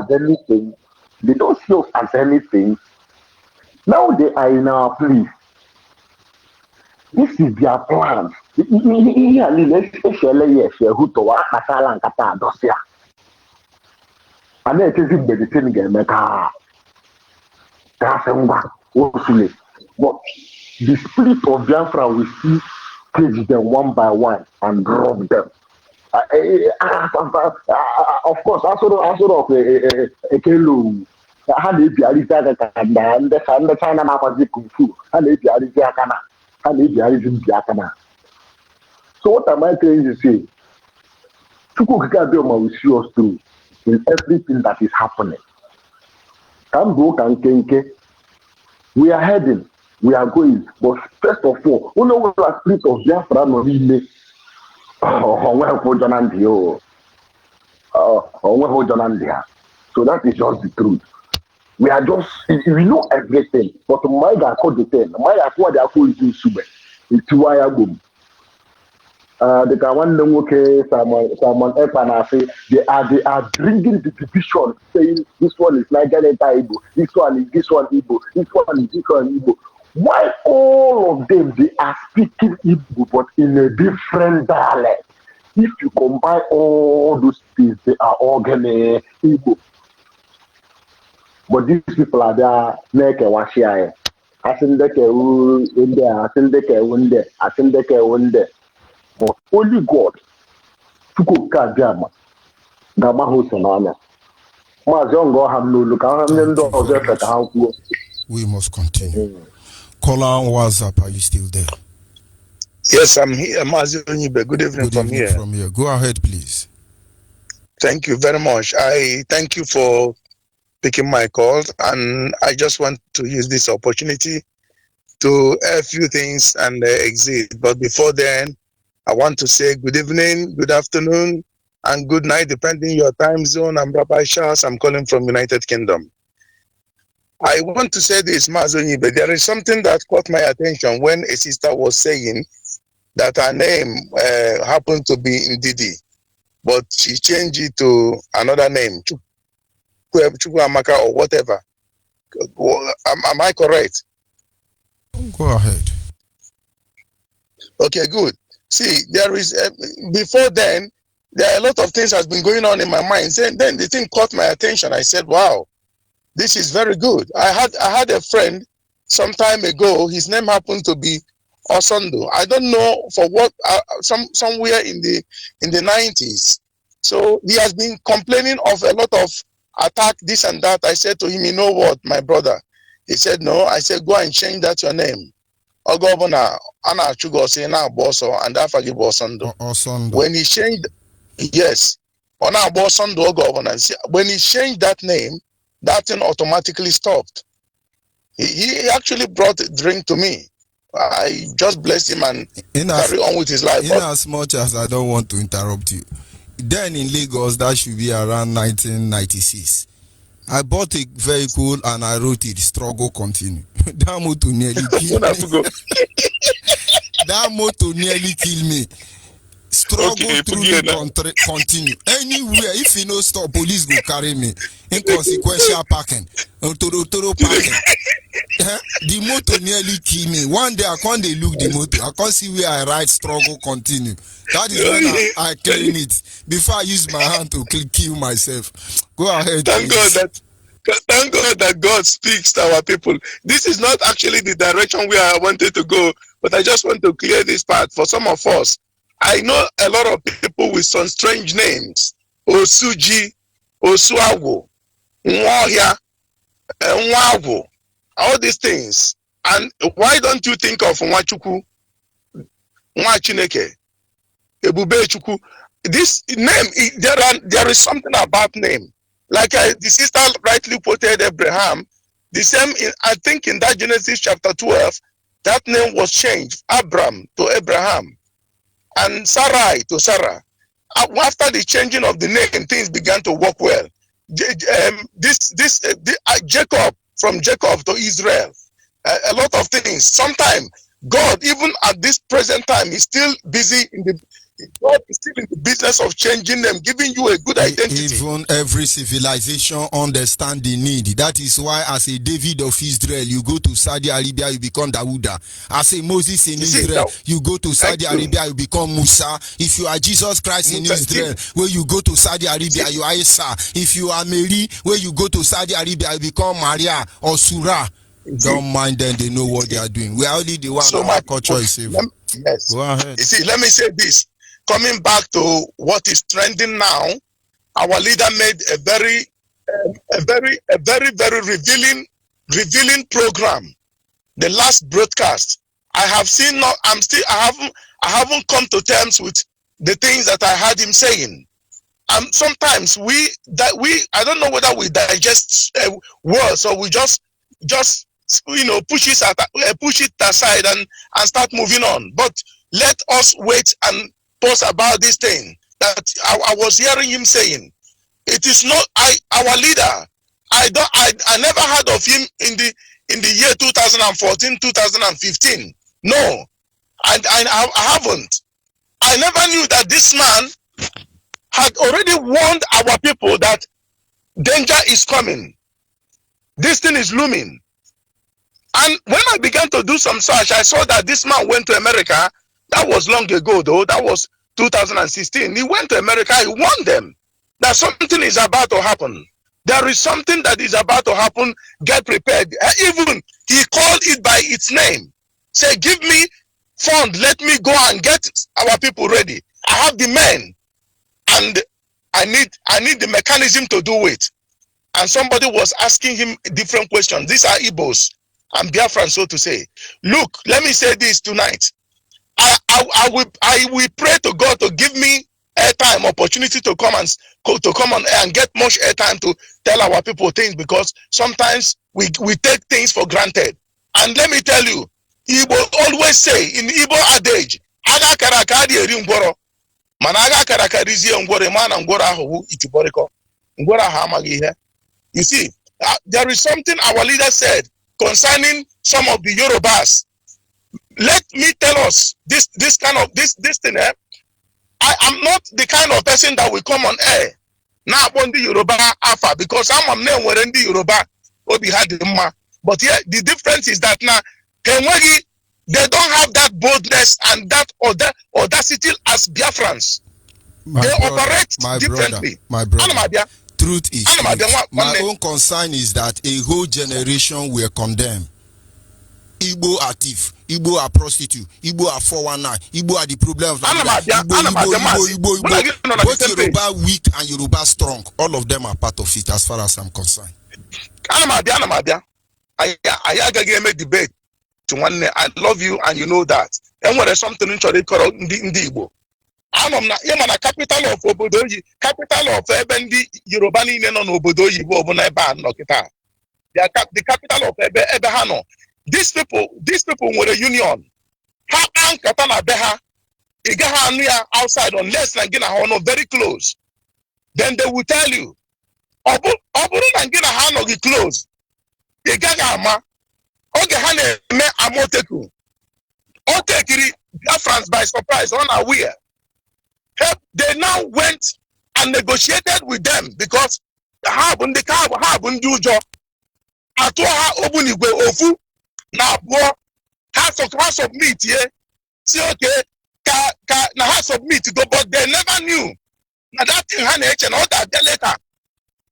anything. They don't see us as anything. Now they are in our place. This is their plan. And then it is in the again. But the spirit of Biafra will see cage them one by one and drop them. Of course, I sort of a kilo. I had a Biarita and the China Mapazi Kung Fu, and a Biarita and a Biarita. So, what am I trying to say? Chukwukadoma will see us through in everything that is happening. Kambo and Kenke, we are heading, we are going, but first of all, we know what the spirit of Biafra no really. So that is just the truth. We are just, we know everything, but my God called the 10. My God, they are called in Sube. It's why I go. The Kawan okay, someone say they are bringing the division, saying this one is Nigerian Igbo, this one is Igbo, this one is Igbo. Why all of them they are speaking Igbo but in a different dialect? If you combine all those things, they are all gonna Igbo. But these people are there, make a washia. I think they can in there, I think they can win there, I think they can win there. But only God, to go Kajama, Gama Hosanana. We must continue. Caller on WhatsApp, are you still there? Yes, I'm here, Mazi Onyibe. Good evening, Good evening from here. Go ahead, please. Thank you very much. I thank you for picking my call, and I just want to use this opportunity to a few things and exit. But before then, I want to say good evening, good afternoon, and good night, depending your time zone. I'm Rabbi Shas. I'm calling from United Kingdom. I want to say this, Mazi Onyibe. There is something that caught my attention when a sister was saying that her name happened to be Ndidi. but she changed it to another name, Chukwuamaka or whatever. Am I correct? Go ahead. Okay, good. See, there is before then, there are a lot of things has been going on in my mind. Then the thing caught my attention. I said, "Wow, this is very good." I had a friend some time ago. His name happens to be Osondo. I don't know for what. Somewhere in the 90s. So he has been complaining of a lot of attack, this and that. I said to him, "You know what, my brother?" He said, "No." I said, "Go and change that your name." Governor Anna Chugo say now Bosso and Afagi Bosondo. When he changed, yes, on our Bosondo governor, when he changed that name, that thing automatically stopped. He actually brought a drink to me. I just blessed him and carry on with his life. In as much as I don't want to interrupt you, then in Lagos, that should be around 1996. I bought a vehicle and I wrote it, struggle continue. That motor nearly killed me. That motor nearly killed me. Struggle through the continue. Anywhere, if you know stop, police go carry me. Inconsequential parking. Toro parking. The motor nearly killed me. One day I can't look the motor. I can't see where I write struggle continue. That is when I clean it. Before I use my hand to kill myself. Go ahead. Thank God that God speaks to our people. This is not actually the direction where I wanted to go, but I just want to clear this part for some of us. I know a lot of people with some strange names. Osuji, Osuago, Nwohia, Nwago, all these things. And why don't you think of Nwachuku, Nwachineke, Ebubechukwu? This name, there is something about name. Like the sister rightly quoted Abraham, the same, I think in that Genesis chapter 12, that name was changed, Abram to Abraham, and Sarai to Sarah. After the changing of the name, things began to work well. Jacob, from Jacob to Israel, a lot of things. Sometimes God, even at this present time, is still busy God is still in the business of changing them, giving you a good identity. Even every civilization understand the need. That is why, as a David of Israel, you go to Saudi Arabia, you become Dawuda. As a Moses in Israel, you go to Saudi Arabia, you become Musa. If you are Jesus Christ in Israel, where you go to Saudi Arabia, you are Isa. If you are Mary, where you go to Saudi Arabia, you become Maria or Surah. Don't mind them, they know what they are doing. We are only the one our culture is saving. Yes. Go ahead. You see, let me say this. Coming back to what is trending now, our leader made a very revealing program. The last broadcast, I have seen. I haven't come to terms with the things that I heard him saying. Sometimes I don't know whether we digest words or we just push it aside and start moving on. But let us wait and pause about this thing that I was hearing him saying. It is not our leader. I never heard of him in the year 2014, 2015. No, I haven't. I never knew that this man had already warned our people that danger is coming. This thing is looming. And when I began to do some search, I saw that this man went to America. That was long ago, though. That was 2016. He went to America. He warned them that something is about to happen. There is something that is about to happen. Get prepared. Even he called it by its name. Say, give me fund. Let me go and get our people ready. I have the men, and I need the mechanism to do it. And somebody was asking him different questions. These are Igbos and Biafrans, so to say. Look, let me say this tonight. I will pray to God to give me airtime, opportunity to come on air and get much airtime to tell our people things, because sometimes we take things for granted. And let me tell you, Igbo always say in Igbo adage, aga karakari eri ngworo, mana aga karakarizie ngworo mana ngworo ahu itiboriko. Ngworo ha amagi ihe. You see, there is something our leader said concerning some of the Yorubas. Let me tell us this thing. I am not the kind of person that will come on air now on the Yoruba Alpha because I'm a name where in the Yoruba Obi had the ma. But yeah, the difference is that now they don't have that boldness and that audacity as Biafrans. They operate differently. My brother. Truth is, my own concern is that a whole generation will condemn. Igbo are thief, Igbo are prostitute, Igbo are 419, Igbo are the problem of Igbo. Both Yoruba weak and Yoruba strong, all of them are part of it as far as I'm concerned. I make debate to one. I love you and you know that. And when there's something in Igbo, I'm not a capital of Obodoyi, capital of Ebendi Yoruba in Obodoyi, the capital of Ebehano. These people were a union. How Katana Beha, Igaha outside unless Nangina very close. Then they will tell you, Oburu Nangina Hano close. Igagama, Ogehane me Amoteku. Otekiri BIAFRANS by surprise, unaware. They now went and negotiated with them because the Habun Dujo Atoha Obunigwe Ofu. Now, has of meat here. See, okay, now has of meat go, but they never knew. Now that thing and all that later.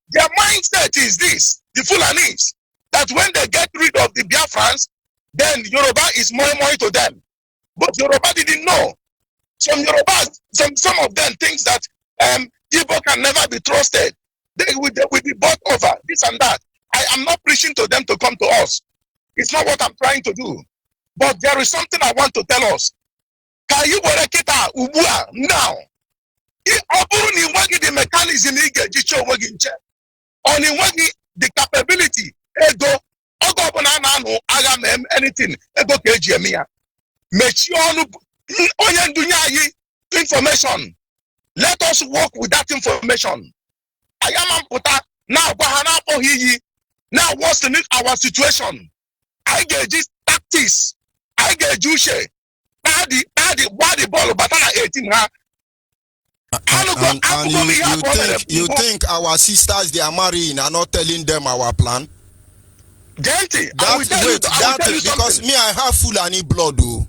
Their mindset is this: the Fulanis, that when they get rid of the BIAFRANS, then Yoruba is more to them. But Yoruba didn't know. Some Yorubas, some of them thinks that Igbo can never be trusted. They will be bought over this and that. I am not preaching to them to come to us. It's not what I'm trying to do. But there is something I want to tell us. Can you ubua now? The mechanism the capability ego anything information. Let us work with that information. I am now now what's our situation? I get this tactics. I get Juche. Body ball, but I 18 her. And you think our sisters they are marrying are not telling them our plan? Because me I have Fulani blood though.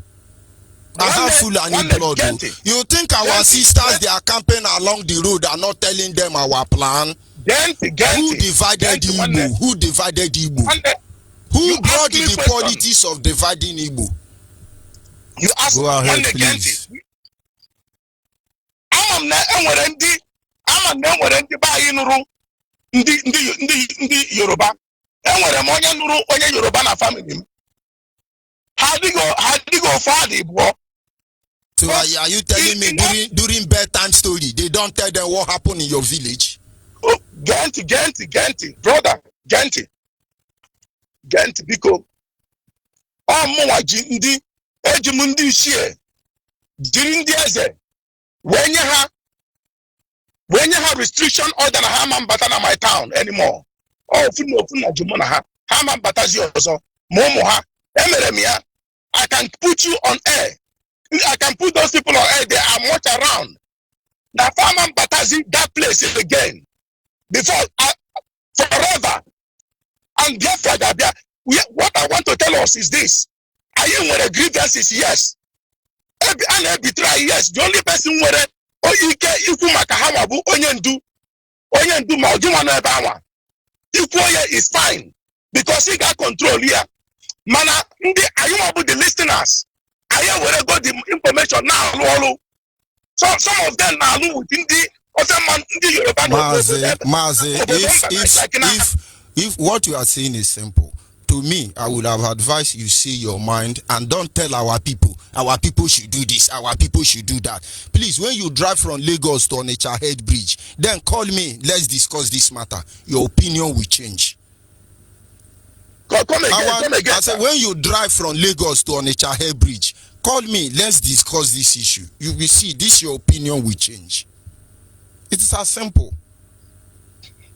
I have Fulani blood though. You think our sisters they are camping along the road are not telling them our plan? Who divided Igbo? Who divided Igbo? Who brought the politics of dividing Igbo? You ask Go ahead, please. I'm Yoruba. Yoruba na family. How do you go far the boy? So are you telling me during bedtime story they don't tell them what happened in your village? Oh, Genti, brother, Genti, because Mowaji Ejimundi share during the years when you have restriction other than Haman Batana my town anymore. Oh, Funa Jumona Haman Batazio, Momoha, Emeremia. I can put you on air. I can put those people on air. They are much around. Now, Haman Batazi, that place is again. Before forever. And therefore, what I want to tell us is this. Are you with a grievances? Yes. And every try, yes. The only person where you get Onyendu Maujumano Ebawa. Is fine. Because he got control here. Mana, are you about the listeners? I am where I got the information now. So some of them now within the if what you are saying is simple, to me, I would have advised you say your mind and don't tell our people should do this, our people should do that. Please, when you drive from Lagos to Onitsha Head Bridge, then call me, let's discuss this matter. Your opinion will change. Come again. I said, when you drive from Lagos to Onitsha Head Bridge, call me, let's discuss this issue. You will see, your opinion will change. It is as simple.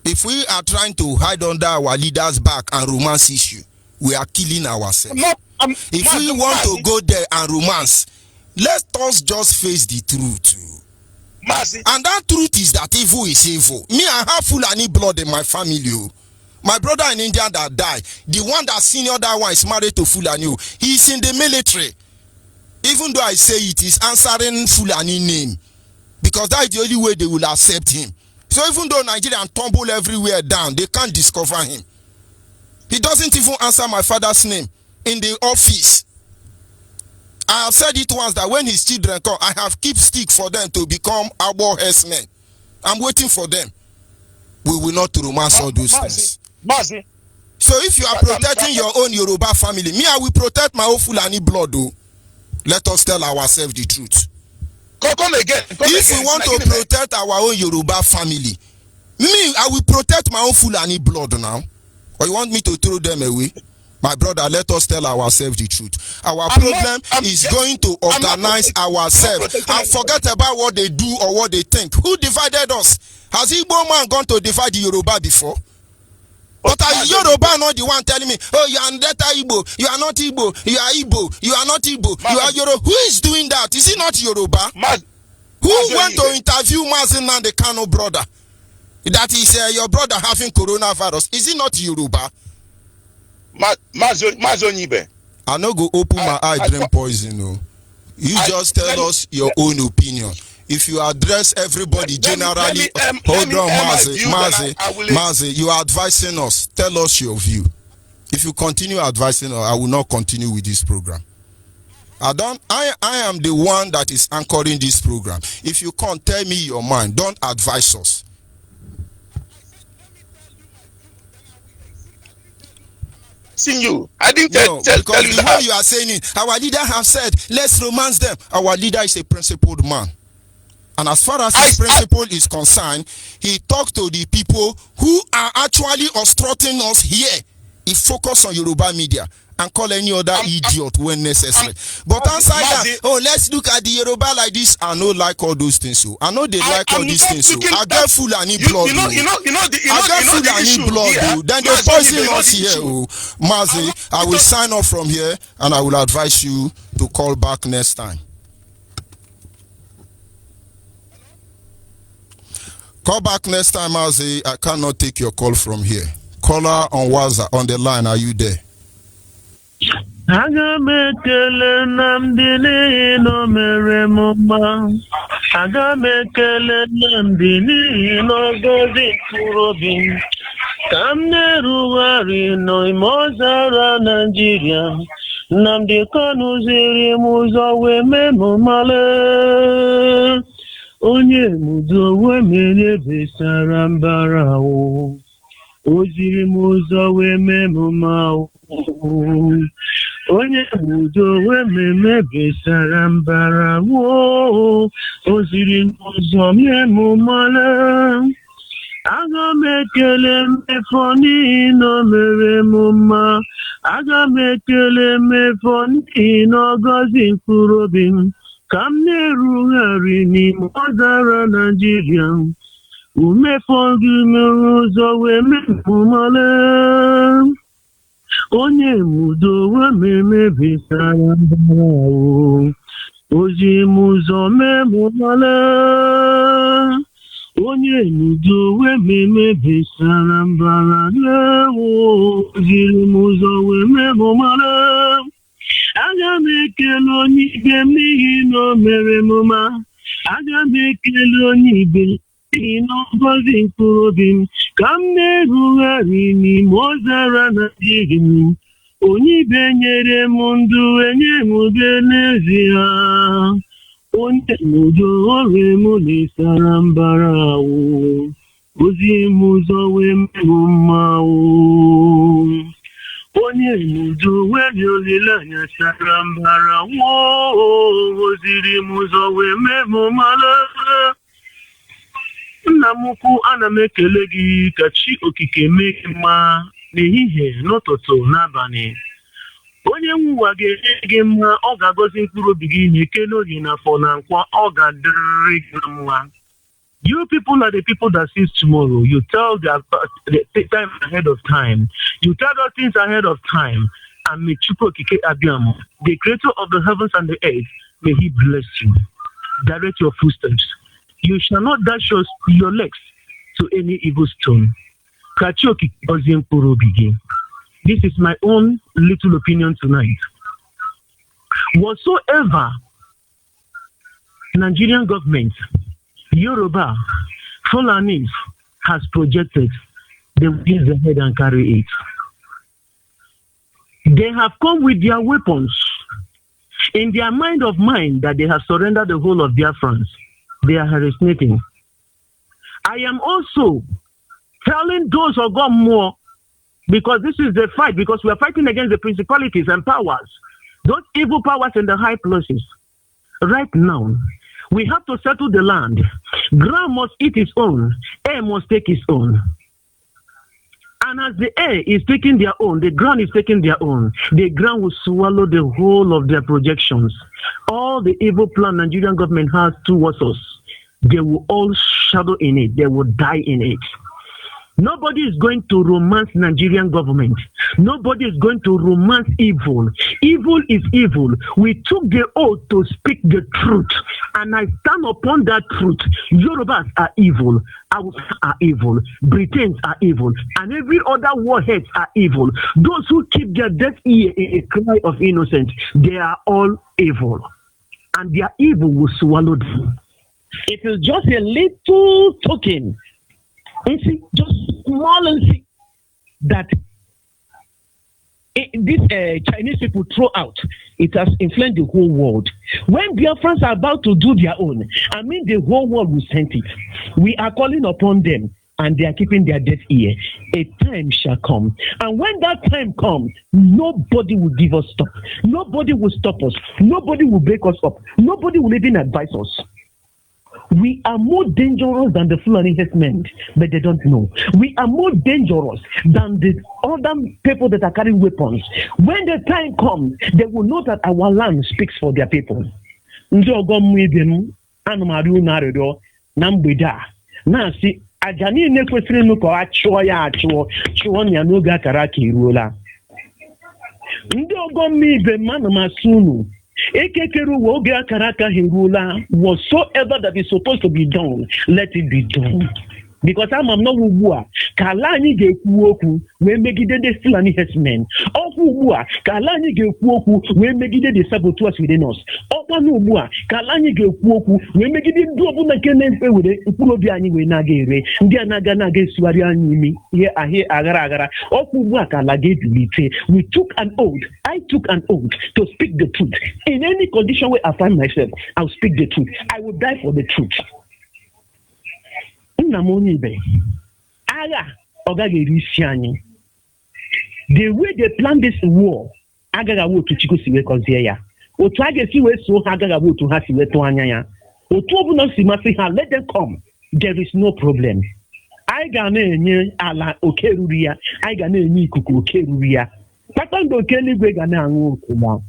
If we are trying to hide under our leader's back and romance issue, we are killing ourselves. If we want to go there and romance, let us just face the truth. And that truth is that evil is evil. Me, I have Fulani blood in my family. My brother in India that died, the one that senior that one is married to Fulani. He's in the military. Even though I say it is answering Fulani name, because that is the only way they will accept him. So even though Nigerians tumble everywhere down, they can't discover him. He doesn't even answer my father's name in the office. I have said it once that when his children come, I have keep stick for them to become our herdsmen. I'm waiting for them. We will not romance all those things. So if you are protecting your own Yoruba family, me, I will protect my own Fulani blood. Though. Let us tell ourselves the truth. Come again. If we want to protect our own Yoruba family, me, I will protect my own Fulani blood now. Or you want me to throw them away? My brother, let us tell ourselves the truth. Our problem is going to organize ourselves and forget about what they do or what they think. Who divided us? Has Igbo man gone to divide the Yoruba before? But are Yoruba not the one telling me, oh, you are not Igbo, you are not Igbo, you are Igbo, you are not Igbo, you are Yoruba? Who is doing that? Is it not Yoruba? Who went to interview Mazin and the Kano brother? That is your brother having coronavirus. Is it not Yoruba? Onyibe. I no go open my eye, drink poison. No. You just tell us your own opinion. If you address everybody generally, hold on, Mazi, you are advising us. Tell us your view. If you continue advising us, I will not continue with this program. I am the one that is anchoring this program. If you can't tell me your mind, don't advise us. See you. I didn't tell you the way you are saying it, our leader have said, let's romance them. Our leader is a principled man. And as far as his principle is concerned, he talked to the people who are actually obstructing us here. He focused on Yoruba media and call any other idiot when necessary. But outside that, oh, let's look at the Yoruba like this. I know like all those things. So I know they like all these things. So I get Fulani blood. I get Fulani blood. Then they poison us here. Mazi, I will sign off from here and I will advise you to call back next time. Call back next time, Mazi. I cannot take your call from here. Caller on WhatsApp on the line. Are you there? Aga m ekele Nnamdi n'ihi na o mere m mma. Aga m ekele Nnamdi n'ihi na o gozi mkpụrụ obi m. Ka m na-erugharị n'ime ọzara Naịjirịa, Nnamdi Kanu ziri m ụzọ wee mee m male. Onye mudo wee mere besara mbara o. O ziri m ụzọ wee mee m mma. Onye mudo wee meme besara mbara o. O ziri m ụzọ mee m mma. Aga m ekele mmefọ n'ihi na o mere m mma. Aga m ekele mmefọ n'ihi na ọ gọzi mkpụrụ obi m. Ka m na-erugharị n'ime ọzara Naịjirịa, umefọ gị mere ụzọ wee mee m mma. Onye mudo wee meme besara mbara o. O ziri m ụzọ mee m mma. Onye mudo wee meme besara mbara o. O ziri m ụzọ wee mee m mma. Aga m ekele Onyibe n'ihi na o mere m mma. Aga m ekele Onyibe n'ihi na ọ gọzi mkpụrụ obi m. Ka m na-erugharị n'ime ọzara Naịjirịa, Onyibe nyere m ndụ enye m udo n'ezie. Onye mudo ọrịa m lesara mbara o. Ozi m ụzọ wee mee m mma o. Onye mudo wee olileanya sara mbara o. Oziri m ụzọ wee mee m mma. Nna m ukwu, ana m ekele gị ka chi okike mee mma n'ehihie, n'ụtụtụ, n'abalị. Onye nwe ụwa ga-enye gị mma, ọ ga-agọzi mkpụrụ obi gị na-ekele oge n'afọ na nkwa, ọ ga-adịrịrị gị mma. You people are the people that sees tomorrow. You tell the time ahead of time. You tell the things ahead of time. And may Chukwu Okike Abiam, the creator of the heavens and the earth, may he bless you. Direct your footsteps. You shall not dash your legs to any evil stone. Kachoki Ozimpuro begin. This is my own little opinion tonight. Whatsoever Nigerian government, Yoruba, Fulanis has projected, they will use the head and carry it. They have come with their weapons. In their mind that they have surrendered the whole of Biafrans, they are hallucinating. I am also telling those who got more, because this is the fight, because we are fighting against the principalities and powers, those evil powers in the high places. Right now, we have to settle the land. Ground must eat its own, air must take its own. And as the air is taking their own, the ground is taking their own, the ground will swallow the whole of their projections. All the evil plan Nigerian government has towards us, they will all shadow in it, they will die in it. Nobody is going to romance Nigerian government. Nobody is going to romance evil. Evil is evil. We took the oath to speak the truth. And I stand upon that truth. Yorubas are evil. Hausa are evil. Britons are evil. And every other warheads are evil. Those who keep their deaf ear in a cry of innocence, they are all evil. And their evil will swallow them. It is just a little token. You see, just small and see that these Chinese people throw out, it has influenced the whole world. When Biafrans are about to do their own, I mean the whole world will send it. We are calling upon them and they are keeping their deaf ear. A time shall come. And when that time comes, nobody will give us stop. Nobody will stop us. Nobody will break us up. Nobody will even advise us. We are more dangerous than the Fulani herdsmen, but they don't know. We are more dangerous than the other people that are carrying weapons. When the time comes, they will know that our land speaks for their people. Ajani nekwesịrị nụ ka ọ chụọ ya achụọ ya n'oge akara aka eruola. Ndị ọgọ mmiri mmanụ masị unu ekekere uwe oge akara aka eruola. Whatsoever that is supposed to be done, let it be done. Because I'm not ugbu a ka ala anyị ga-ekwu okwu wee megide the Fulani herdsmen. Ọkwa ugbu a ka ala anyị ga-ekwu okwu wee megide the saboteurs within us. Ọkwa ugbu a ka ala anyị ga-ekwu okwu wee megide ndị ọbụla nke na-efe were mkpụrụ obi anyị wee na-aga ere, ndị a na-aga esugharị anyị imi ihe ahịa aghara aghara. Ọkwa ugbu a ka ala ga-ebilite. We took an oath. I took an oath to speak the truth. In any condition where I find myself, I'll speak the truth. I will die for the truth. Onyibe, the way they plan this war, agaga to Chico Siwe Kozia. Otage Siwe so Hagaga to Hasiwe to Anyaya. Otobuna Simasi, let them come. There is no problem. I gane ala okeruria, I gane kuku okeruria. Patando Kelly Gana Kuma.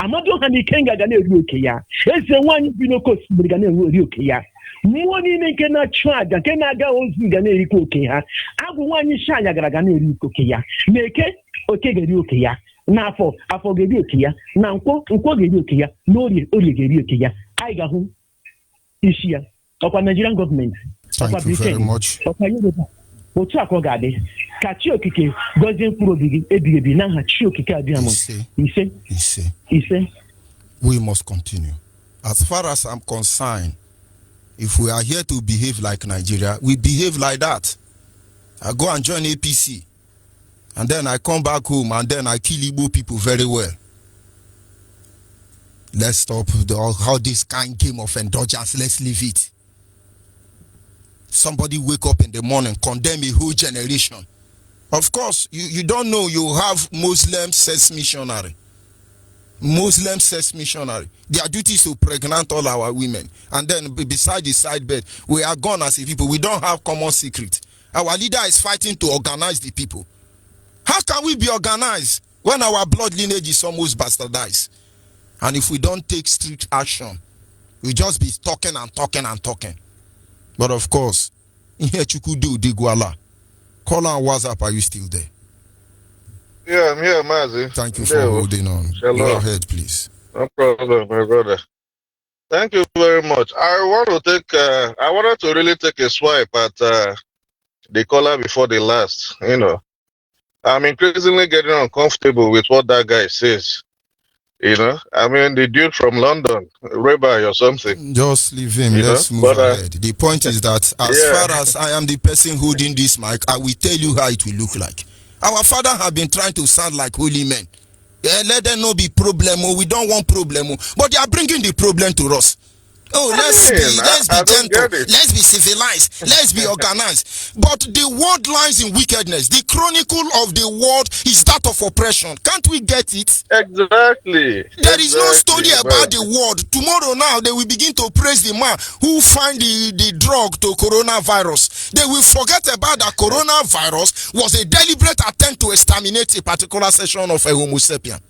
Amado Hani Kenga Gane Rukia. It's the one Binoko Brigane Rukia. Mwani neke na chwaga kena ga ozi ga na eriko oke ha agụ nwanyị shanya gara ga na eriko oke ya neke oke ga eri oke ya na afọ ga eri oke ya na nkwọ ga eri oke ya na orie ga eri oke ya anyị ga-ahụ isi ya ọkwa Nigerian government ọkwa Britain ọkwa Yoruba otu akọ ga-adị ka chi okike gọzie mkpụrụ obi gị ebighị n'aha chi okike abịa m ise. We must continue. As far as I'm concerned, if we are here to behave like Nigeria, we behave like that. I go and join APC. And then I come back home and then I kill Igbo people very well. Let's stop how this kind game of indulgence, let's leave it. Somebody wake up in the morning, condemn a whole generation. Of course, you don't know you have Muslim sex missionary. Muslim sex missionary. Their duty is to pregnant all our women. And then beside the side bed, we are gone as a people. We don't have common secret. Our leader is fighting to organize the people. How can we be organized when our blood lineage is almost bastardized? And if we don't take strict action, we just be talking and talking and talking. But of course, here Chukudu Digwala. Call on WhatsApp, are you still there? Yeah, I'm here, Mazi. Thank you for holding on. Go ahead, please. No problem, my brother. Thank you very much. I wanted to really take a swipe at the caller before the last. I'm increasingly getting uncomfortable with what that guy says. I mean, the dude from London, Rabbi or something. Just leave him. Let's move But ahead. The point is that as yeah, far as I am the person holding this mic, I will tell you how it will look like. Our father have been trying to sound like holy men. Yeah, let them not be problem. We don't want problem. But they are bringing the problem to us. Oh, let's be I don't gentle. get it. Let's be civilized. Let's be organized. But the world lies in wickedness. The chronicle of the world is that of oppression. Can't we get it? Exactly. There is no story about the world. Tomorrow now they will begin to praise the man who find the drug to coronavirus. They will forget about that coronavirus was a deliberate attempt to exterminate a particular section of a Homo sapien.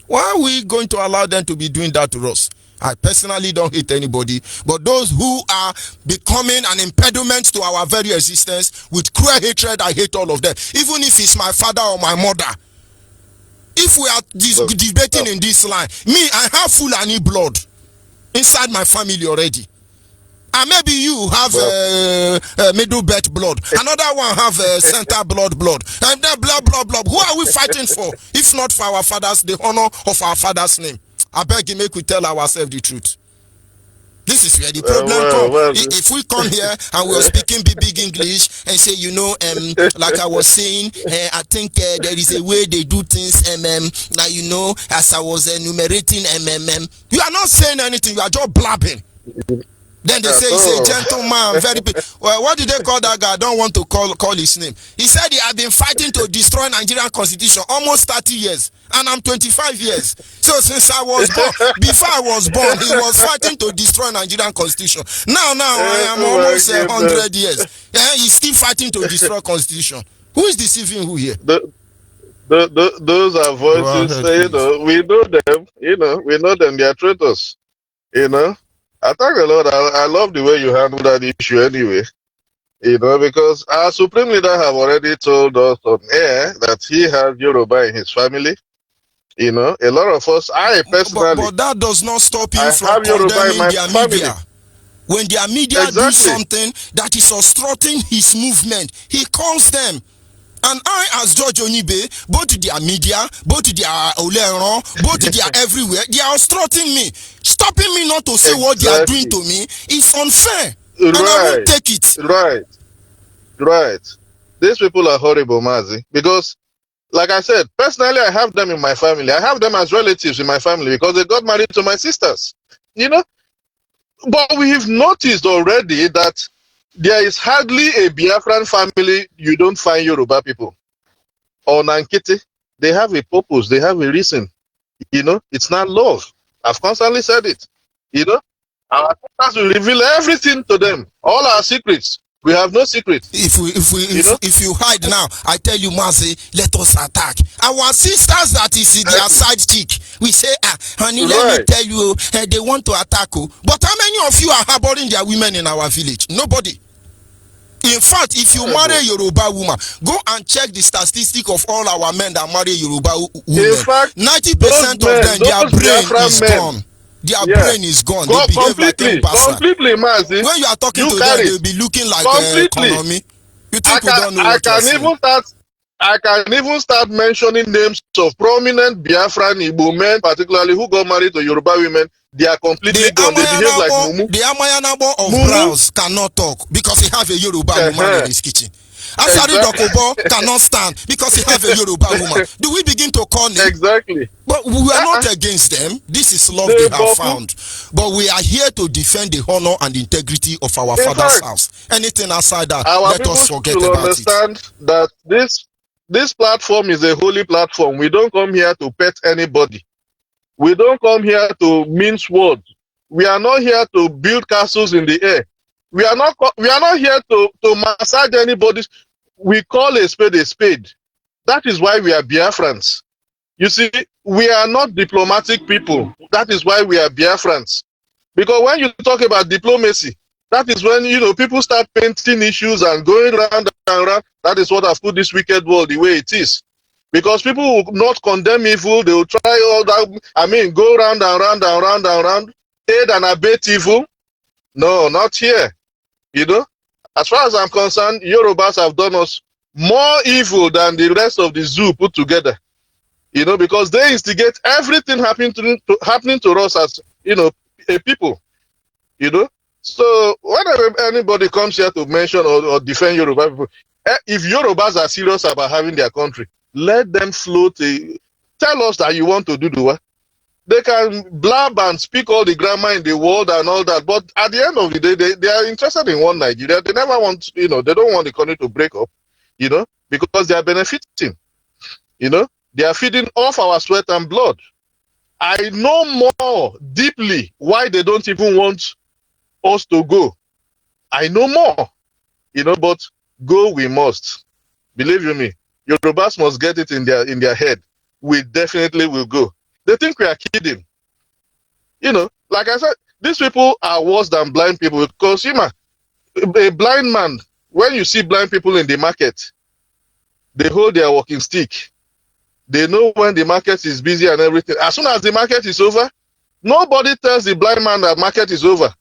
Why are we going to allow them to be doing that to us? I personally don't hate anybody, but those who are becoming an impediment to our very existence with cruel hatred, I hate all of them. Even if it's my father or my mother. If we are debating in this line, me, I have Fulani blood inside my family already. And maybe you have middle birth blood. Another one have center blood. And then blah. Who are we fighting for? If not for our fathers, the honor of our father's name. I beg you, make we tell ourselves the truth. This is where the problem comes. If we come here and we're speaking big English and say, like I was saying, I think there is a way they do things, as I was enumerating, you are not saying anything, you are just blabbing. Then they say he's a gentleman, very big. Well, what did they call that guy? I don't want to call his name. He said he had been fighting to destroy Nigerian constitution almost 30 years. And I'm 25 years. So since I was born, before I was born, he was fighting to destroy Nigerian constitution. Now I am almost 100 years. He's still fighting to destroy constitution. Who is deceiving who here? Those are voices, we know them, we know them, they are traitors, I thank the Lord. I love the way you handle that issue anyway. Because our Supreme Leader have already told us on air that he has Yoruba in his family. A lot of us, I personally. But that does not stop him from condemning their media. When their media do something that is obstructing his movement, he calls them. And I, as George Onyibe, both their media, both their Oleron, both their everywhere, they are obstructing me. Stopping me not to say what they are doing to me is unfair. And I won't take it. Right. These people are horrible, Mazi. Because, like I said, personally, I have them in my family. I have them as relatives in my family because they got married to my sisters. But we've noticed already that there is hardly a Biafran family you don't find Yoruba people. Or Nankiti, they have a purpose, they have a reason. It's not love. I've constantly said it. Our sisters will reveal everything to them, all our secrets. We have no secrets. If you hide now, I tell you, Mazi, let us attack. Our sisters that is their side chick. We say, honey, let me tell you, they want to attack you. But how many of you are harboring their women in our village? Nobody. In fact, if you marry a Yoruba woman, go and check the statistic of all our men that marry Yoruba women. In fact, 90% of them, their brain is gone. Their brain is gone. They behave like a bastard. Completely, Mazi. When you are talking to them, they'll be looking like economy. You think we don't know what I can even start mentioning names of prominent Biafran Igbo men, particularly who got married to Yoruba women. They are completely gone. They behave like Mumu. The Amayanabo of Browns cannot talk because he have a Yoruba woman in his kitchen. Asari Dokobo cannot stand because he have a Yoruba woman. Do we begin to call him? Exactly. But we are not against them. This is love they have found. But we are here to defend the honor and integrity of our father's house. Anything outside that, let us forget about it. Understand that this platform is a holy platform. We don't come here to pet anybody. We don't come here to mince words. We are not here to build castles in the air. We are not here to massage anybody. We call a spade a spade. That is why we are Biafrans. You see, we are not diplomatic people. That is why we are Biafrans. Because when you talk about diplomacy, that is when people start painting issues and going round and round. That is what has put this wicked world the way it is. Because people will not condemn evil, they will try all that. Go round and round and round and round. aid and abet evil? No, not here. You know, as far as I'm concerned, Yorubas have done us more evil than the rest of the zoo put together. You know, because they instigate everything happening to us as, you know, a people. You know, so whenever anybody comes here to mention or defend Yoruba people, if Yorubas are serious about having their country, let them float. Tell us that you want to do the what? They can blab and speak all the grammar in the world and all that, but at the end of the day, they are interested in one Nigeria. They never want, you know, they don't want the country to break up, you know, because they are benefiting, you know, they are feeding off our sweat and blood. I know more deeply why they don't even want us to go. I know more, you know, but go we must. Believe you me, Yorubas must get it in their head. We definitely will go. They think we are kidding. You know, like I said, these people are worse than blind people because, you know, a blind man, when you see blind people in the market, they hold their walking stick. They know when the market is busy and everything. As soon as the market is over, nobody tells the blind man that market is over.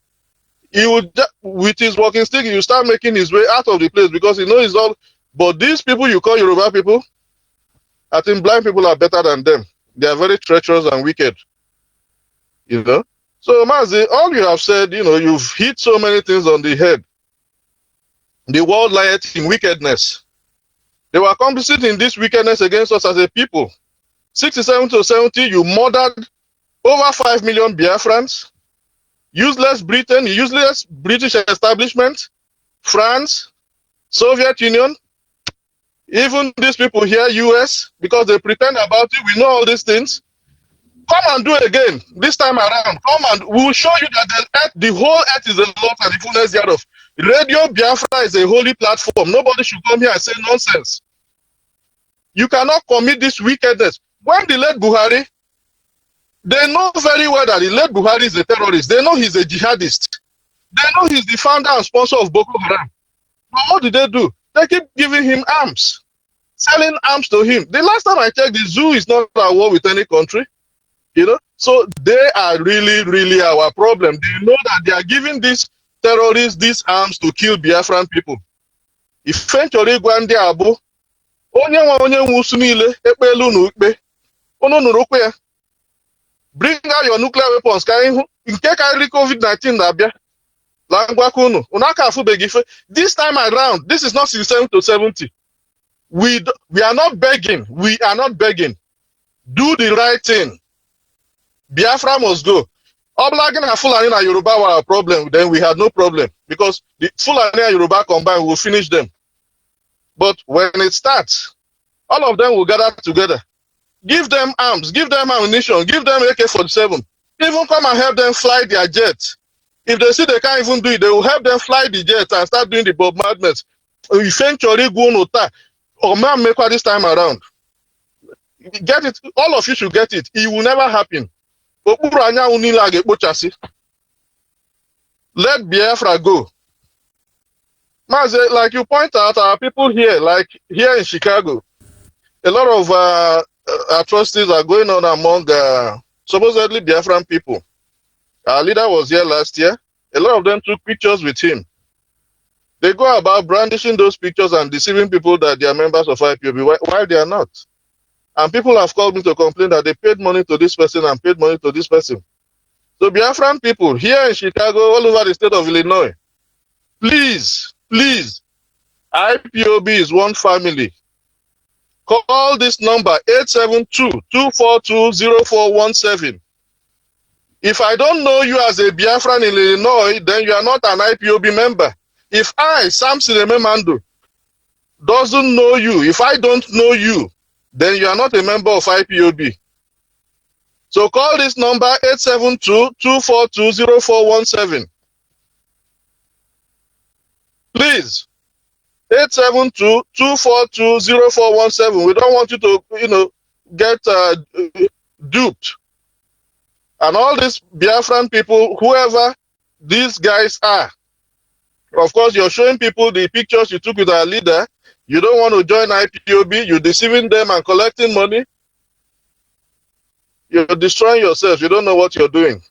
He would, with his walking stick, he will start making his way out of the place because he knows it's all. But these people you call Yoruba people, I think blind people are better than them. They are very treacherous and wicked. You know? So, Mazi, all you have said, you know, you've hit so many things on the head. The world lieth in wickedness. They were complicit in this wickedness against us as a people. 67 to 70, you murdered over 5 million Biafrans. Useless Britain, useless British establishment, France, Soviet Union, even these people here, US, because they pretend about it, we know all these things. Come and do it again, this time around. Come and we will show you that the whole earth is a lot and the fullness thereof. Radio Biafra is a holy platform. Nobody should come here and say nonsense. You cannot commit this wickedness. When the late Buhari, they know very well that the late Buhari is a terrorist. They know he's a jihadist. They know he's the founder and sponsor of Boko Haram. But what did they do? They keep giving him arms, selling arms to him. The last time I checked, the zoo is not at war with any country. You know, so they are really, really our problem. They know that they are giving these terrorists these arms to kill Biafran people. Eventually, Gwandi Abu, bring out your nuclear weapons. In case COVID-19, this time around, this is not 67 to 70. We are not begging. We are not begging. Do the right thing. Biafra must go. Oblagin and Fulani and Yoruba were a problem, then we had no problem. Because the Fulani and Yoruba combined will finish them. But when it starts, all of them will gather together. Give them arms, give them ammunition, give them AK-47. Even come and help them fly their jets. If they see they can't even do it, they will help them fly the jets and start doing the bombardments. Eventually, go nota or man make this time around. Get it, all of you should get it. It will never happen. Let Biafra go. Maze, like you point out, our people here, like here in Chicago, a lot of atrocities are going on among supposedly Biafran people. Our leader was here last year. A lot of them took pictures with him. They go about brandishing those pictures and deceiving people that they are members of IPOB while they are not. And people have called me to complain that they paid money to this person and paid money to this person. So Biafran people here in Chicago, all over the state of Illinois, please, please, IPOB is one family. Call this number 872-242-0417. If I don't know you as a Biafran in Illinois, then you are not an IPOB member. If I, Samson Ememando, doesn't know you, if I don't know you, then you are not a member of IPOB. So call this number 872-242-0417. Please. 872-242-0417. We don't want you to, get duped. And all these Biafran people, whoever these guys are, of course, you're showing people the pictures you took with our leader. You don't want to join IPOB. You're deceiving them and collecting money. You're destroying yourself. You don't know what you're doing.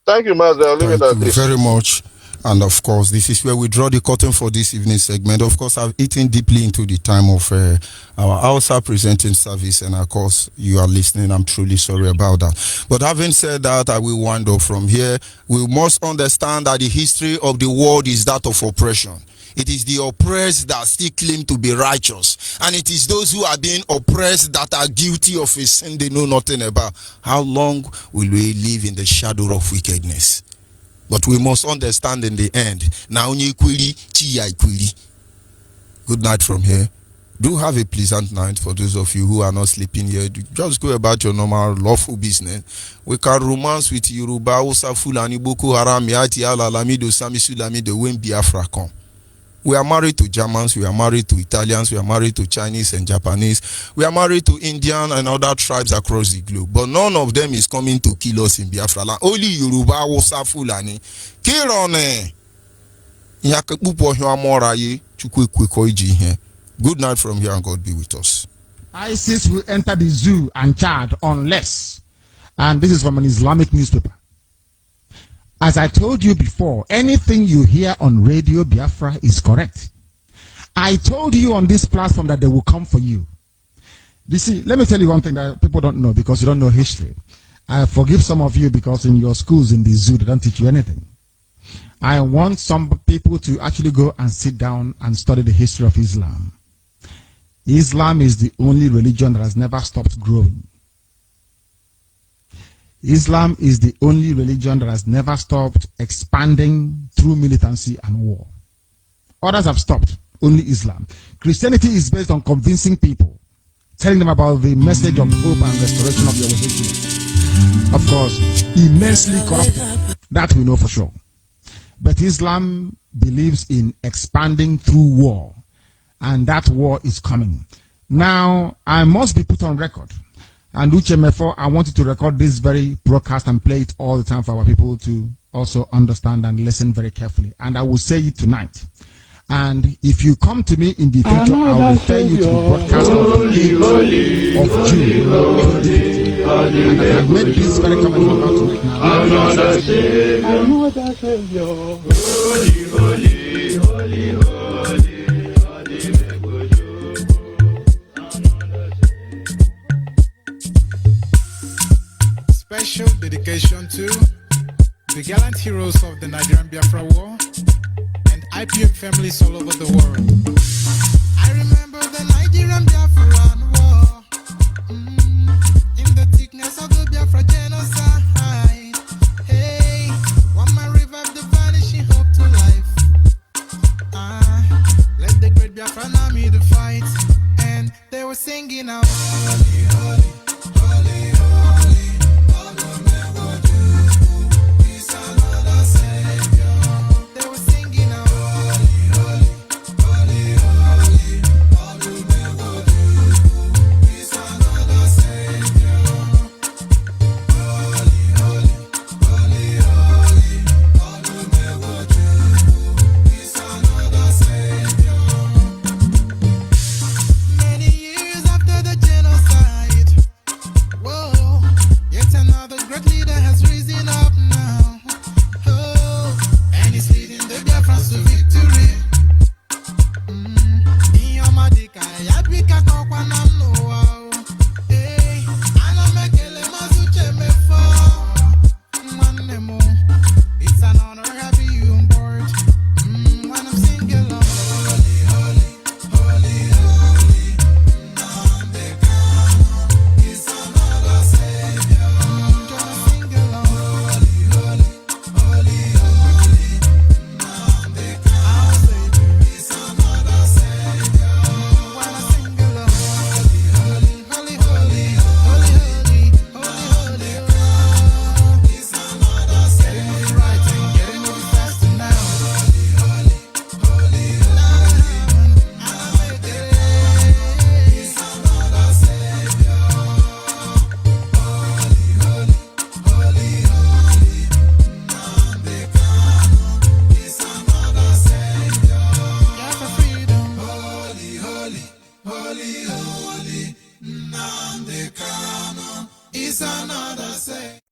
Thank you, Master. I'll leave it at Thank you this. very much. And of course, this is where we draw the curtain for this evening segment. Of course, I've eaten deeply into the time of our Hausa presenting service. And of course, you are listening. I'm truly sorry about that. But having said that, I will wind up from here. We must understand that the history of the world is that of oppression. It is the oppressed that still claim to be righteous. And it is those who are being oppressed that are guilty of a sin they know nothing about. How long will we live in the shadow of wickedness? But we must understand in the end. Good night from here. Do have a pleasant night for those of you who are not sleeping here. Just go about your normal lawful business. We can romance with Yoruba, Osa Fulani, Boko Haram, Yati, Alalamido, Sami Sulamido, when Biafra come. We are married to Germans, we are married to Italians, we are married to Chinese and Japanese, we are married to Indian and other tribes across the globe. But none of them is coming to kill us in Biafra land. Only Yoruba, Hausa, Fulani. Kill on Good night from here and God be with us. ISIS will enter the zoo and Chad unless, and this is from an Islamic newspaper. As I told you before, anything you hear on Radio Biafra is correct. I told you on this platform that they will come for you. You see, let me tell you one thing that people don't know because you don't know history. I forgive some of you because in your schools in the zoo, they don't teach you anything. I want some people to actually go and sit down and study the history of Islam. Islam is the only religion that has never stopped growing. Islam is the only religion that has never stopped expanding through militancy and war. Others have stopped, only Islam. Christianity is based on convincing people, telling them about the message of hope and restoration of your religion. Of course, immensely corrupted. That we know for sure. But Islam believes in expanding through war, and that war is coming. Now, I must be put on record. And Uchemefo, I want you to record this very broadcast and play it all the time for our people to also understand and listen very carefully. And I will say it tonight. And if you come to me in the future, I will refer you to the broadcast of the 8th of June. And I have made this very comment I'm about to make now. Another Savior. Holy, holy, holy, holy. Special dedication to the gallant heroes of the Nigerian Biafra War and IPM families all over the world. I remember the Nigerian Biafra War in the thickness of the Biafra genocide. Hey, one man revived the vanishing hope to life. Let the great Biafra army to fight, and they were singing out. Holy, holy, holy, holy. Holy, holy, Nnamdi Kanu is another say.